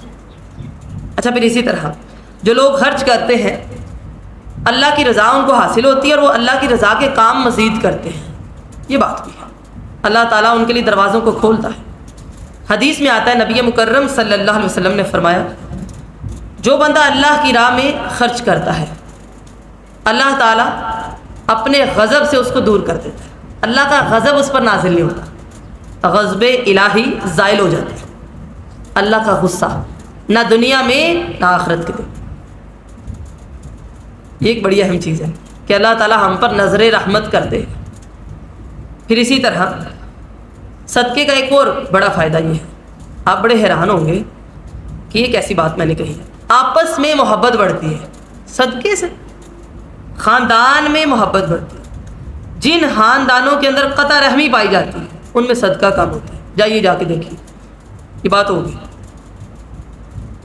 اچھا، پھر اسی طرح جو لوگ خرچ کرتے ہیں اللہ کی رضا ان کو حاصل ہوتی ہے اور وہ اللہ کی رضا کے کام مزید کرتے ہیں، یہ بات بھی ہے، اللہ تعالیٰ ان کے لیے دروازوں کو کھولتا ہے۔ حدیث میں آتا ہے نبی مکرم صلی اللہ علیہ وسلم نے فرمایا، جو بندہ اللہ کی راہ میں خرچ کرتا ہے اللہ تعالیٰ اپنے غضب سے اس کو دور کر دیتا ہے، اللہ کا غضب اس پر نازل نہیں ہوتا، غضب الہی زائل ہو جاتا ہے، اللہ کا غصہ نہ دنیا میں نہ آخرت کے دن۔ یہ ایک بڑی اہم چیز ہے کہ اللہ تعالیٰ ہم پر نظر رحمت کر دے۔ پھر اسی طرح صدقے کا ایک اور بڑا فائدہ یہ ہے، آپ بڑے حیران ہوں گے کہ یہ کیسی بات میں نے کہی ہے، آپس میں محبت بڑھتی ہے صدقے سے، خاندان میں محبت بڑھتی ہے۔ جن خاندانوں کے اندر قطع رحمی پائی جاتی ہے ان میں صدقہ کم ہوتا ہے، جائیے جا کے دیکھیے، یہ بات ہوگی۔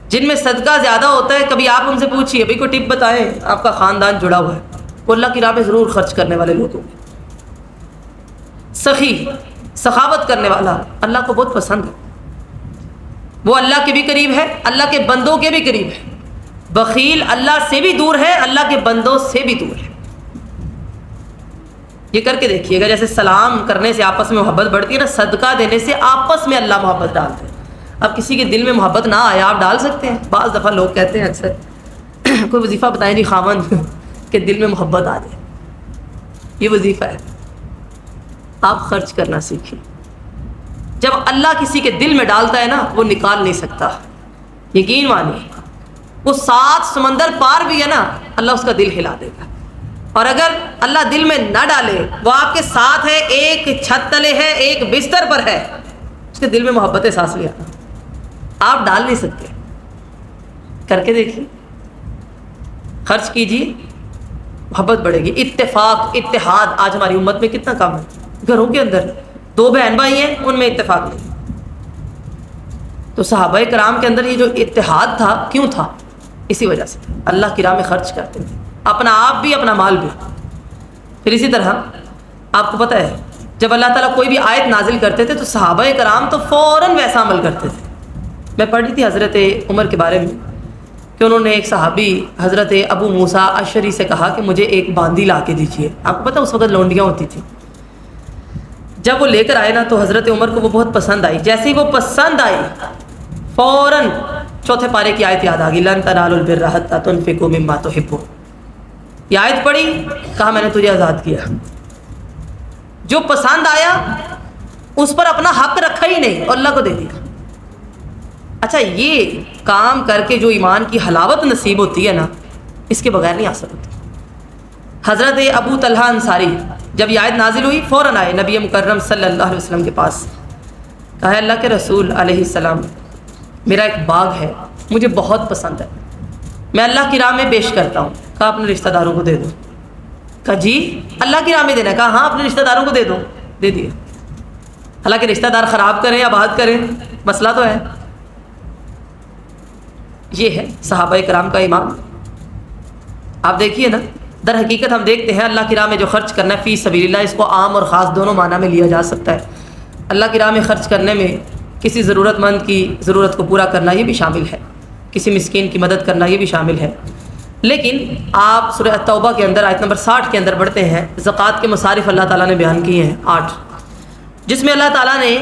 جن میں صدقہ زیادہ ہوتا ہے، کبھی آپ ان سے پوچھئے بھئی کوئی ٹپ بتائیں آپ کا خاندان جڑا ہوا ہے، وہ اللہ کی راہ میں ضرور خرچ کرنے والے لوگ ہوں گے۔ سخی، سخاوت کرنے والا اللہ کو بہت پسند ہے، وہ اللہ کے بھی قریب ہے، اللہ کے بندوں کے بھی قریب ہے۔ بخیل اللہ سے بھی دور ہے، اللہ کے بندوں سے بھی دور ہے۔ یہ کر کے دیکھیے گا، جیسے سلام کرنے سے آپس میں محبت بڑھتی ہے نا، صدقہ دینے سے آپس میں اللہ محبت ڈالتے ہیں۔ اب کسی کے دل میں محبت نہ آیا آپ ڈال سکتے ہیں؟ بعض دفعہ لوگ کہتے ہیں اکثر کوئی وظیفہ بتائیں جی خاوند کہ دل میں محبت آ جائے، یہ وظیفہ ہے، آپ خرچ کرنا سیکھیں۔ جب اللہ کسی کے دل میں ڈالتا ہے نا وہ نکال نہیں سکتا، یقین مانیے، وہ 7 سمندر پار بھی ہے نا اللہ اس کا دل ہلا دے گا۔ اور اگر اللہ دل میں نہ ڈالے، وہ آپ کے ساتھ ہے، ایک چھت تلے ہے، ایک بستر پر ہے، اس کے دل میں محبت احساس نہیں آتا، آپ ڈال نہیں سکتے۔ کر کے دیکھیے، خرچ کیجیے، محبت بڑھے گی۔ اتفاق، اتحاد آج ہماری امت میں کتنا کم ہے، گھروں کے اندر 2 بہن بھائی ہیں ان میں اتفاق نہیں۔ تو صحابہ کرام کے اندر یہ جو اتحاد تھا کیوں تھا؟ اسی وجہ سے اللہ کی راہ میں خرچ کرتے تھے، اپنا آپ بھی اپنا مال بھی۔ پھر اسی طرح آپ کو پتہ ہے جب اللہ تعالیٰ کوئی بھی آیت نازل کرتے تھے تو صحابہ کرام تو فوراً ویسا عمل کرتے تھے. میں پڑھ رہی تھی حضرت عمر کے بارے میں کہ انہوں نے ایک صحابی حضرت ابو موسیٰ اشعری سے کہا کہ مجھے ایک باندی لا کے دیجیے. آپ کو پتہ اس وقت لونڈیاں ہوتی تھیں. جب وہ لے کر آئے نا تو حضرت عمر کو وہ بہت پسند آئی. جیسے ہی وہ پسند آئی فوراً چوتھے پارے کی آیت یاد آ گئی, لن تنالوا البر حتی تنفقوا مما تحبون. یہ آیت پڑھی, کہا میں نے تجھے آزاد کیا. جو پسند آیا اس پر اپنا حق رکھا ہی نہیں اور اللہ کو دے دیا. اچھا, یہ کام کر کے جو ایمان کی حلاوت نصیب ہوتی ہے نا, اس کے بغیر نہیں آ سکتی. حضرت ابو طلحہ انصاری جب یہ آیت نازل ہوئی فوراً آئے نبی مکرم صلی اللہ علیہ وسلم کے پاس. کہا ہے اللہ کے رسول علیہ السلام, میرا ایک باغ ہے, مجھے بہت پسند ہے, میں اللہ کی راہ میں پیش کرتا ہوں. کہا اپنے رشتہ داروں کو دے دو. کہا جی اللہ کی راہ میں دینا ہے؟ کہا ہاں اپنے رشتہ داروں کو دے دو. دے دیا. حالانکہ رشتہ دار خراب کریں یا بات کریں مسئلہ تو ہے. یہ ہے صحابہ کرام کا ایمان. آپ دیکھیے نا, در حقیقت ہم دیکھتے ہیں اللہ کی راہ میں جو خرچ کرنا ہے فی سبیل اللہ, اس کو عام اور خاص دونوں معنی میں لیا جا سکتا ہے. اللہ کی راہ میں خرچ کرنے میں کسی ضرورت مند کی ضرورت کو پورا کرنا یہ بھی شامل ہے, کسی مسکین کی مدد کرنا یہ بھی شامل ہے. لیکن آپ سورہ التوبہ کے اندر آیت نمبر 60 کے اندر بڑھتے ہیں, زکوٰۃ کے مصارف اللہ تعالیٰ نے بیان کیے ہیں 8, جس میں اللہ تعالیٰ نے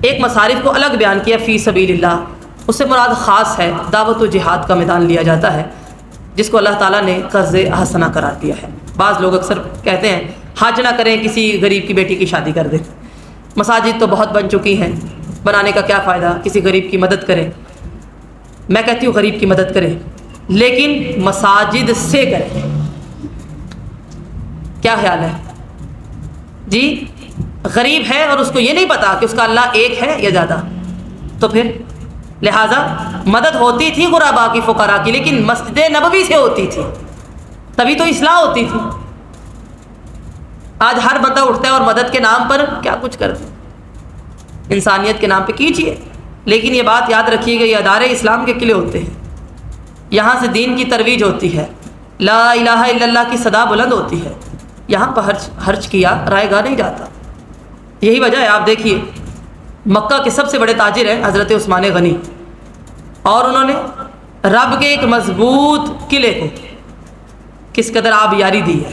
ایک مصارف کو الگ بیان کیا فی سبیل اللہ. اس سے مراد خاص ہے دعوت و جہاد کا میدان لیا جاتا ہے, جس کو اللہ تعالیٰ نے قرض حسنہ قرار دیا ہے. بعض لوگ اکثر کہتے ہیں حج نہ کریں, کسی غریب کی بیٹی کی شادی کر دیں. مساجد تو بہت بن چکی ہیں, بنانے کا کیا فائدہ, کسی غریب کی مدد کریں. میں کہتی ہوں غریب کی مدد کریں, لیکن مساجد سے کریں. کیا خیال ہے جی؟ غریب ہے اور اس کو یہ نہیں پتا کہ اس کا اللہ ایک ہے یا زیادہ, تو پھر لہٰذا مدد ہوتی تھی غرباء کی, فقراء کی, لیکن مسجد نبوی سے ہوتی تھی, تبھی تو اصلاح ہوتی تھی. آج ہر بندہ اٹھتا ہے اور مدد کے نام پر کیا کچھ کرتا ہے. انسانیت کے نام پہ کیجیے, لیکن یہ بات یاد رکھیے گا یہ ادارے اسلام کے قلعے ہوتے ہیں, یہاں سے دین کی ترویج ہوتی ہے, لا الہ الا اللہ کی صدا بلند ہوتی ہے. یہاں پر خرچ کیا رائے گاہ نہیں جاتا. یہی وجہ ہے, آپ دیکھیے مکہ کے سب سے بڑے تاجر ہیں حضرت عثمان غنی, اور انہوں نے رب کے ایک مضبوط قلعے کو کس قدر آبیاری دی ہے.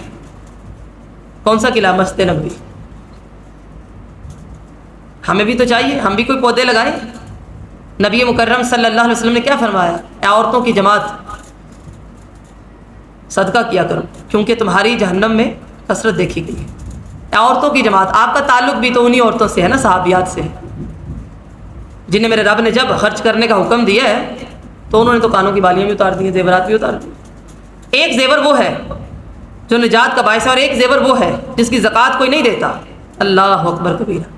کون سا قلعہ؟ مسجد نبوی. ہمیں بھی تو چاہیے ہم بھی کوئی پودے لگائیں. نبی مکرم صلی اللہ علیہ وسلم نے کیا فرمایا؟ اے عورتوں کی جماعت, صدقہ کیا کرو کیونکہ تمہاری جہنم میں کثرت دیکھی گئی ہے. اے عورتوں کی جماعت, آپ کا تعلق بھی تو انہی عورتوں سے ہے نا, صحابیات سے, جنہیں میرے رب نے جب خرچ کرنے کا حکم دیا ہے تو انہوں نے تو کانوں کی بالیاں بھی اتار دی ہیں, زیورات بھی اتار دی. ایک زیور وہ ہے جو نجات کا باعث ہے, اور ایک زیور وہ ہے جس کی زکوٰۃ کوئی نہیں دیتا. اللہ اکبر کبیرہ.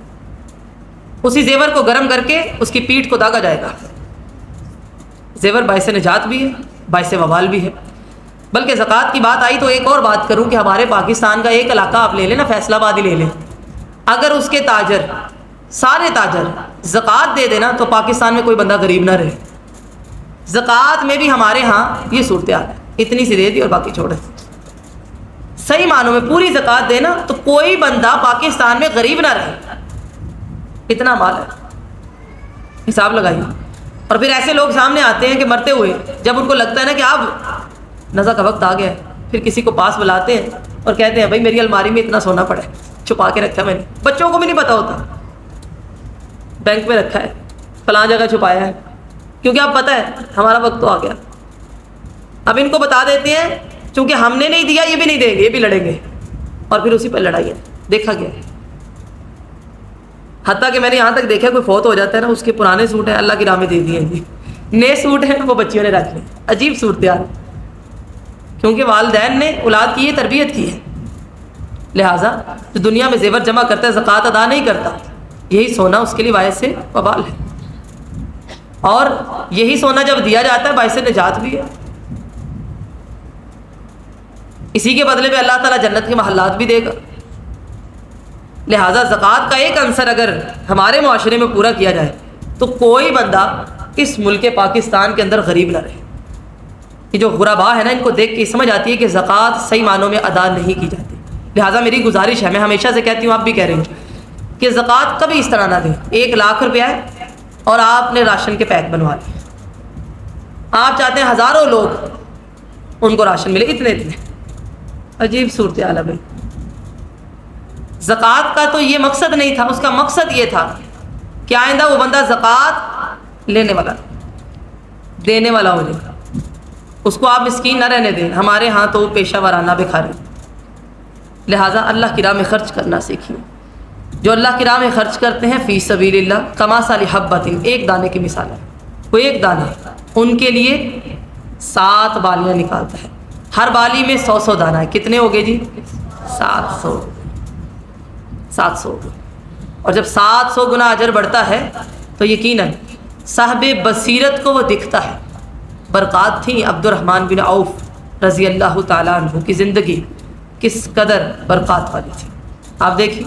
اسی زیور کو گرم کر کے اس کی پیٹھ کو داغا جائے گا. زیور باعث نجات بھی ہے, باعث وبال بھی ہے. بلکہ زکوٰۃ کی بات آئی تو ایک اور بات کروں کہ ہمارے پاکستان کا ایک علاقہ آپ لے لیں نا, فیصل آباد ہی لے لیں, اگر اس کے تاجر سارے تاجر زکوٰۃ دے دینا تو پاکستان میں کوئی بندہ غریب نہ رہے. زکوٰۃ میں بھی ہمارے ہاں یہ صورتحال ہے, اتنی سی دے دی اور باقی چھوڑے. صحیح معنوں میں پوری زکوٰۃ دینا تو کوئی بندہ پاکستان میں غریب نہ رہے. اتنا مال ہے, حساب لگائیے. اور پھر ایسے لوگ سامنے آتے ہیں کہ مرتے ہوئے, جب ان کو لگتا ہے نا کہ اب نزا کا وقت آ گیا ہے, پھر کسی کو پاس بلاتے ہیں اور کہتے ہیں بھائی میری الماری میں اتنا سونا پڑا ہے, چھپا کے رکھا ہے میں نے, بچوں کو بھی نہیں پتا ہوتا, بینک میں رکھا ہے, فلاں جگہ چھپایا ہے, کیونکہ اب پتہ ہے ہمارا وقت تو آ گیا. اب ان کو بتا دیتے ہیں چونکہ ہم نے نہیں دیا یہ بھی نہیں دیں گے, یہ بھی لڑیں گے, اور پھر اسی پر لڑائی ہے. دیکھا گیا ہے, حتیٰ کہ میں نے یہاں تک دیکھا کوئی فوت ہو جاتا ہے نا, اس کے پرانے سوٹ ہیں اللہ کی راہ میں دے دیے ہیں, نئے سوٹ ہیں وہ بچیوں نے رکھ لیے. عجیب صورتحال, کیونکہ والدین نے اولاد کی یہ تربیت کی ہے. لہٰذا جو دنیا میں زیور جمع کرتا ہے زکوٰۃ ادا نہیں کرتا, یہی سونا اس کے لیے باعث سے وبال ہے, اور یہی سونا جب دیا جاتا ہے باعث نجات بھی ہے. اسی کے بدلے میں اللہ تعالیٰ جنت کے محلات بھی دے گا. لہٰذا زکوٰۃ کا ایک عنصر اگر ہمارے معاشرے میں پورا کیا جائے تو کوئی بندہ اس ملک پاکستان کے اندر غریب نہ رہے. یہ جو غرباء ہے نا, ان کو دیکھ کے سمجھ آتی ہے کہ زکوٰۃ صحیح معنوں میں ادا نہیں کی جاتی. لہٰذا میری گزارش ہے, میں ہمیشہ سے کہتی ہوں, آپ بھی کہہ رہے ہیں, کہ زکوٰۃ کبھی اس طرح نہ دیں 1,00,000 روپیہ ہے اور آپ نے راشن کے پیک بنوا لیے، آپ چاہتے ہیں ہزاروں لوگ ان کو راشن ملے، اتنے عجیب صورتحال ہے بھائی۔ زکوٰۃ کا تو یہ مقصد نہیں تھا، اس کا مقصد یہ تھا کہ آئندہ وہ بندہ زکوٰۃ لینے والا دینے والا ہو جائے، اس کو آپ مسکین نہ رہنے دیں۔ ہمارے ہاں تو پیشہ ورانہ بکھاری، لہٰذا اللہ کی راہ میں خرچ کرنا سیکھیے۔ جو اللہ کی راہ میں خرچ کرتے ہیں فی سبیل اللہ کمثل حبۃ، ایک دانے کی مثال ہے، وہ ایک دانہ ان کے لیے 7 بالیاں نکالتا ہے، ہر بالی میں 100 دانہ ہے، کتنے ہو گئے جی؟ 700۔ اور جب 700 گنا اجر بڑھتا ہے تو یقیناً صاحب بصیرت کو وہ دکھتا ہے۔ برکات تھیں عبد الرحمن بن عوف رضی اللہ تعالیٰ عنہ کی زندگی کس قدر برکات والی تھی۔ آپ دیکھیں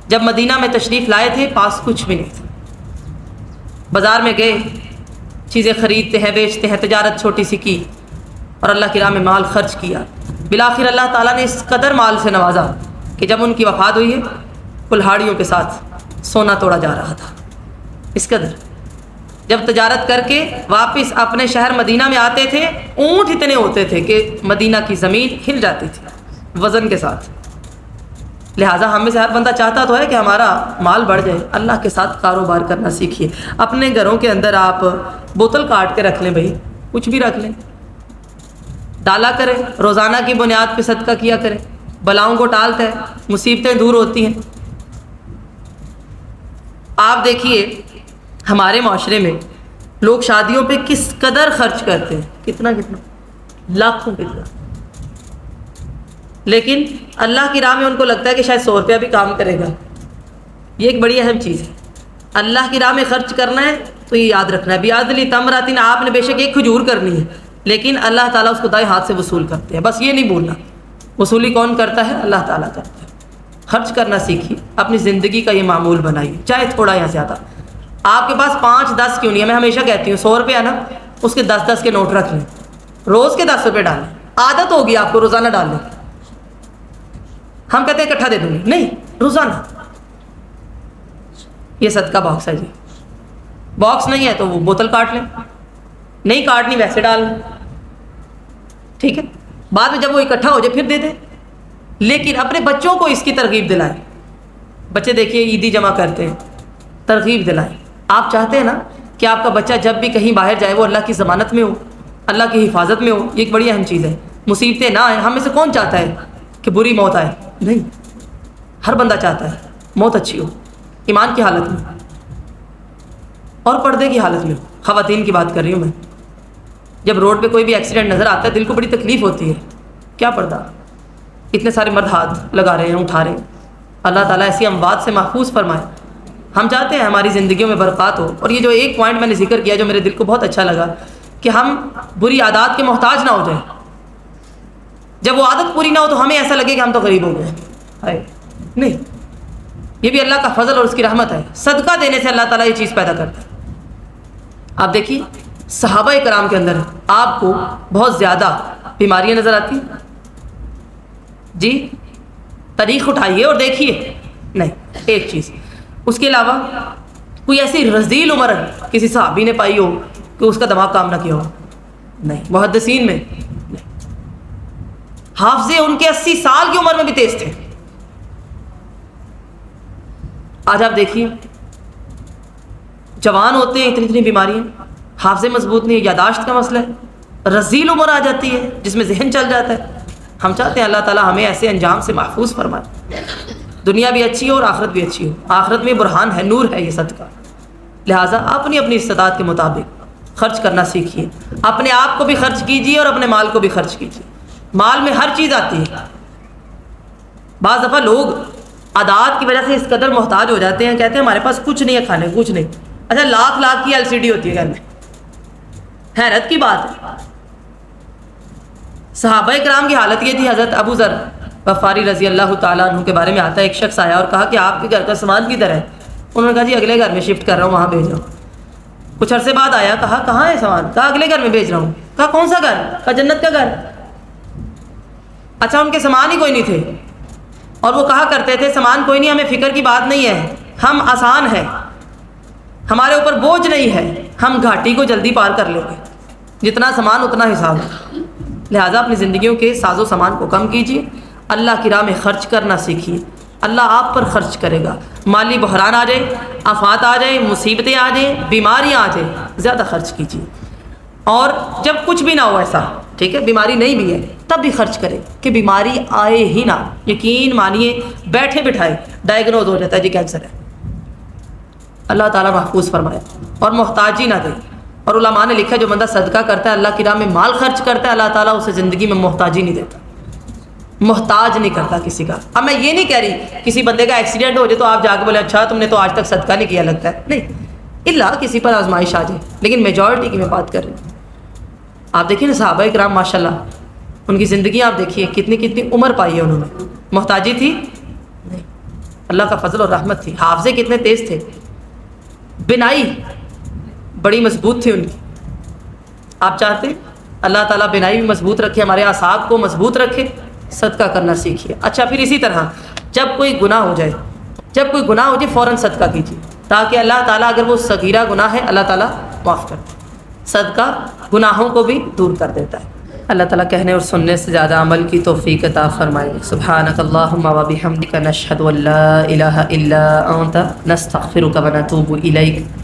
جب مدینہ میں تشریف لائے تھے پاس کچھ بھی نہیں تھا، بازار میں گئے، چیزیں خریدتے ہیں بیچتے ہیں، تجارت چھوٹی سی کی اور اللہ کی راہ میں مال خرچ کیا۔ بالآخر اللہ تعالیٰ نے اس قدر مال سے نوازا کہ جب ان کی وفات ہوئی ہے کلہاڑیوں کے ساتھ سونا توڑا جا رہا تھا، اس قدر۔ جب تجارت کر کے واپس اپنے شہر مدینہ میں آتے تھے، اونٹ اتنے ہوتے تھے کہ مدینہ کی زمین ہل جاتی تھی وزن کے ساتھ۔ لہٰذا ہم میں سے ہر بندہ چاہتا تو ہے کہ ہمارا مال بڑھ جائے۔ اللہ کے ساتھ کاروبار کرنا سیکھیے۔ اپنے گھروں کے اندر آپ بوتل کاٹ کے رکھ لیں، بھائی کچھ بھی رکھ لیں، ڈالا کریں، روزانہ کی بنیاد پہ صدقہ کیا کریں، بلاؤں کو ٹالتا ہے، مصیبتیں دور ہوتی ہیں۔ آپ دیکھیے ہمارے معاشرے میں لوگ شادیوں پہ کس قدر خرچ کرتے ہیں، کتنا لاکھوں کتنا، لیکن اللہ کی راہ میں ان کو لگتا ہے کہ شاید 100 روپیہ بھی کام کرے گا۔ یہ ایک بڑی اہم چیز ہے، اللہ کی راہ میں خرچ کرنا ہے تو یہ یاد رکھنا ہے۔ بیادلی تمراتن، آپ نے بے شک ایک کھجور کرنی ہے لیکن اللہ تعالیٰ اس کو دائیں ہاتھ سے وصول کرتے ہیں، بس یہ نہیں بولنا وصولی کون کرتا ہے؟ اللہ تعالیٰ کرتا ہے۔ خرچ کرنا سیکھیے، اپنی زندگی کا یہ معمول بنائیے، چاہے تھوڑا یا زیادہ۔ آپ کے پاس 5-10 کیوں نہیں ہے، میں ہمیشہ کہتی ہوں 100 روپیہ نا، اس کے 10-10 کے نوٹ رکھ لیں، روز کے 10 روپے ڈالیں، عادت ہوگی آپ کو روزانہ ڈالنے۔ ہم کہتے ہیں اکٹھا دے دوں گی، نہیں، روزانہ۔ یہ صدقہ باکس ہے جی، باکس نہیں ہے تو وہ بوتل کاٹ لیں، نہیں کاٹنی ویسے ڈال لیں، ٹھیک ہے، بعد میں جب وہ اکٹھا ہو جائے پھر دے دیں۔ لیکن اپنے بچوں کو اس کی ترغیب دلائیں۔ بچے دیکھیے عیدی جمع کرتے ہیں، ترغیب دلائیں۔ آپ چاہتے ہیں نا کہ آپ کا بچہ جب بھی کہیں باہر جائے وہ اللہ کی ضمانت میں ہو، اللہ کی حفاظت میں ہو، یہ ایک بڑی اہم چیز ہے۔ مصیبتیں نہ آئیں۔ ہم میں سے کون چاہتا ہے کہ بری موت آئے؟ نہیں، ہر بندہ چاہتا ہے موت اچھی ہو، ایمان کی حالت میں اور پردے کی حالت میں۔ خواتین کی بات کر رہی ہوں میں، جب روڈ پہ کوئی بھی ایکسیڈنٹ نظر آتا ہے دل کو بڑی تکلیف ہوتی ہے، کیا پردہ، اتنے سارے مرد ہاتھ لگا رہے ہیں، اٹھا رہے ہیں۔ اللہ تعالیٰ ایسی اموات سے محفوظ فرمائے۔ ہم چاہتے ہیں ہماری زندگیوں میں برکات ہو۔ اور یہ جو ایک پوائنٹ میں نے ذکر کیا جو میرے دل کو بہت اچھا لگا کہ ہم بری عادات کے محتاج نہ ہو جائیں۔ جب وہ عادت پوری نہ ہو تو ہمیں ایسا لگے کہ ہم تو غریب ہو گئے، ہائے نہیں، یہ بھی اللہ کا فضل اور اس کی رحمت ہے۔ صدقہ دینے سے اللہ تعالیٰ یہ چیز پیدا کرتا ہے۔ آپ دیکھیے صحابہ کرام کے اندر آپ کو بہت زیادہ بیماریاں نظر آتی ہیں جی، تاریخ اٹھائیے اور دیکھیے، نہیں ایک چیز، اس کے علاوہ کوئی ایسی رذیل عمر کسی صحابی نے پائی ہو کہ اس کا دماغ کام نہ کیا ہو؟ نہیں۔ محدثین میں نہیں، حافظے ان کے 80 سال کی عمر میں بھی تیز تھے۔ آج آپ دیکھیے جوان ہوتے ہیں اتنی بیماریاں، حافظے مضبوط نہیں، یاداشت کا مسئلہ ہے، رذیل عمر آ جاتی ہے جس میں ذہن چل جاتا ہے۔ ہم چاہتے ہیں اللہ تعالیٰ ہمیں ایسے انجام سے محفوظ فرمائے، دنیا بھی اچھی ہو اور آخرت بھی اچھی ہو۔ آخرت میں برہان ہے، نور ہے یہ صدقہ۔ لہٰذا اپنی استطاعت کے مطابق خرچ کرنا سیکھیے، اپنے آپ کو بھی خرچ کیجیے اور اپنے مال کو بھی خرچ کیجیے۔ مال میں ہر چیز آتی ہے۔ بعض دفعہ لوگ عادات کی وجہ سے اس قدر محتاج ہو جاتے ہیں، کہتے ہیں ہمارے پاس کچھ نہیں ہے کھانے، کچھ نہیں۔ اچھا لاکھ کی LCD ہوتی ہے گھر میں، حیرت کی بات ہے۔ صحابہ کرام کی حالت یہ تھی۔ حضرت ابو ذر غفاری رضی اللہ تعالیٰ عنہ کے بارے میں آتا ہے، ایک شخص آیا اور کہا کہ آپ کے گھر کا سامان کدھر ہے؟ انہوں نے کہا جی اگلے گھر میں شفٹ کر رہا ہوں، وہاں بھیج رہا ہوں۔ کچھ عرصے بعد آیا، کہا کہاں ہے سامان؟ کہا اگلے گھر میں بھیج رہا ہوں۔ کہا کون سا گھر؟ کہا جنت کا گھر۔ اچھا ان کے سامان ہی کوئی نہیں تھے اور وہ کہا کرتے تھے سامان کوئی نہیں، ہمیں فکر کی بات نہیں ہے، ہم آسان ہیں، ہمارے اوپر بوجھ نہیں ہے، ہم گھاٹی کو جلدی پار کر لیں گے، جتنا سامان اتنا حساب ہے۔ لہٰذا اپنی زندگیوں کے ساز و سامان کو کم کیجیے، اللہ کی راہ میں خرچ کرنا سیکھیے، اللہ آپ پر خرچ کرے گا۔ مالی بحران آ جائے، آفات آ جائیں، مصیبتیں آ جائیں، بیماریاں آ جائیں، زیادہ خرچ کیجیے۔ اور جب کچھ بھی نہ ہو ایسا، ٹھیک ہے، بیماری نہیں بھی ہے، تب بھی خرچ کرے کہ بیماری آئے ہی نہ۔ یقین مانیے بیٹھے بٹھائے ڈائگنوز ہو جاتا ہے جی کینسر ہے، اللہ تعالیٰ محفوظ فرمائے اور محتاجی نہ دے۔ اور علماء نے لکھا ہے جو بندہ صدقہ کرتا ہے، اللہ کی راہ میں مال خرچ کرتا ہے، اللہ تعالیٰ اسے زندگی میں محتاجی نہیں دیتا، محتاج نہیں کرتا کسی کا۔ اب میں یہ نہیں کہہ رہی کسی بندے کا ایکسیڈنٹ ہو جائے تو آپ جا کے بولے اچھا تم نے تو آج تک صدقہ نہیں کیا لگتا ہے، نہیں، اللہ کسی پر آزمائش آ جائے، لیکن میجورٹی کی میں بات کر رہی ہوں۔ آپ دیکھیں نا صحابہ کرام ماشاء اللہ، ان کی زندگی آپ دیکھیے کتنی عمر پائی ہے انہوں نے، محتاجی تھی نہیں، اللہ کا فضل اور رحمت تھی۔ حافظے کتنے تیز تھے، بنائی بڑی مضبوط تھی ان کی۔ آپ چاہتے ہیں اللہ تعالیٰ بنائی بھی مضبوط رکھے، ہمارے اعصاب کو مضبوط رکھے، صدقہ کرنا سیکھیے۔ اچھا پھر اسی طرح جب کوئی گناہ ہو جائے فوراً صدقہ کیجیے، تاکہ اللہ تعالیٰ اگر وہ صغیرہ گناہ ہے اللہ تعالیٰ معاف کر دے۔ صدقہ گناہوں کو بھی دور کر دیتا ہے۔ اللہ تعالیٰ کہنے اور سننے سے زیادہ عمل کی توفیق عطا فرمائے۔ سبحانک اللہم و بحمدک نشہد ان لا الہ الا انت نستغفرک و نتوب الیک۔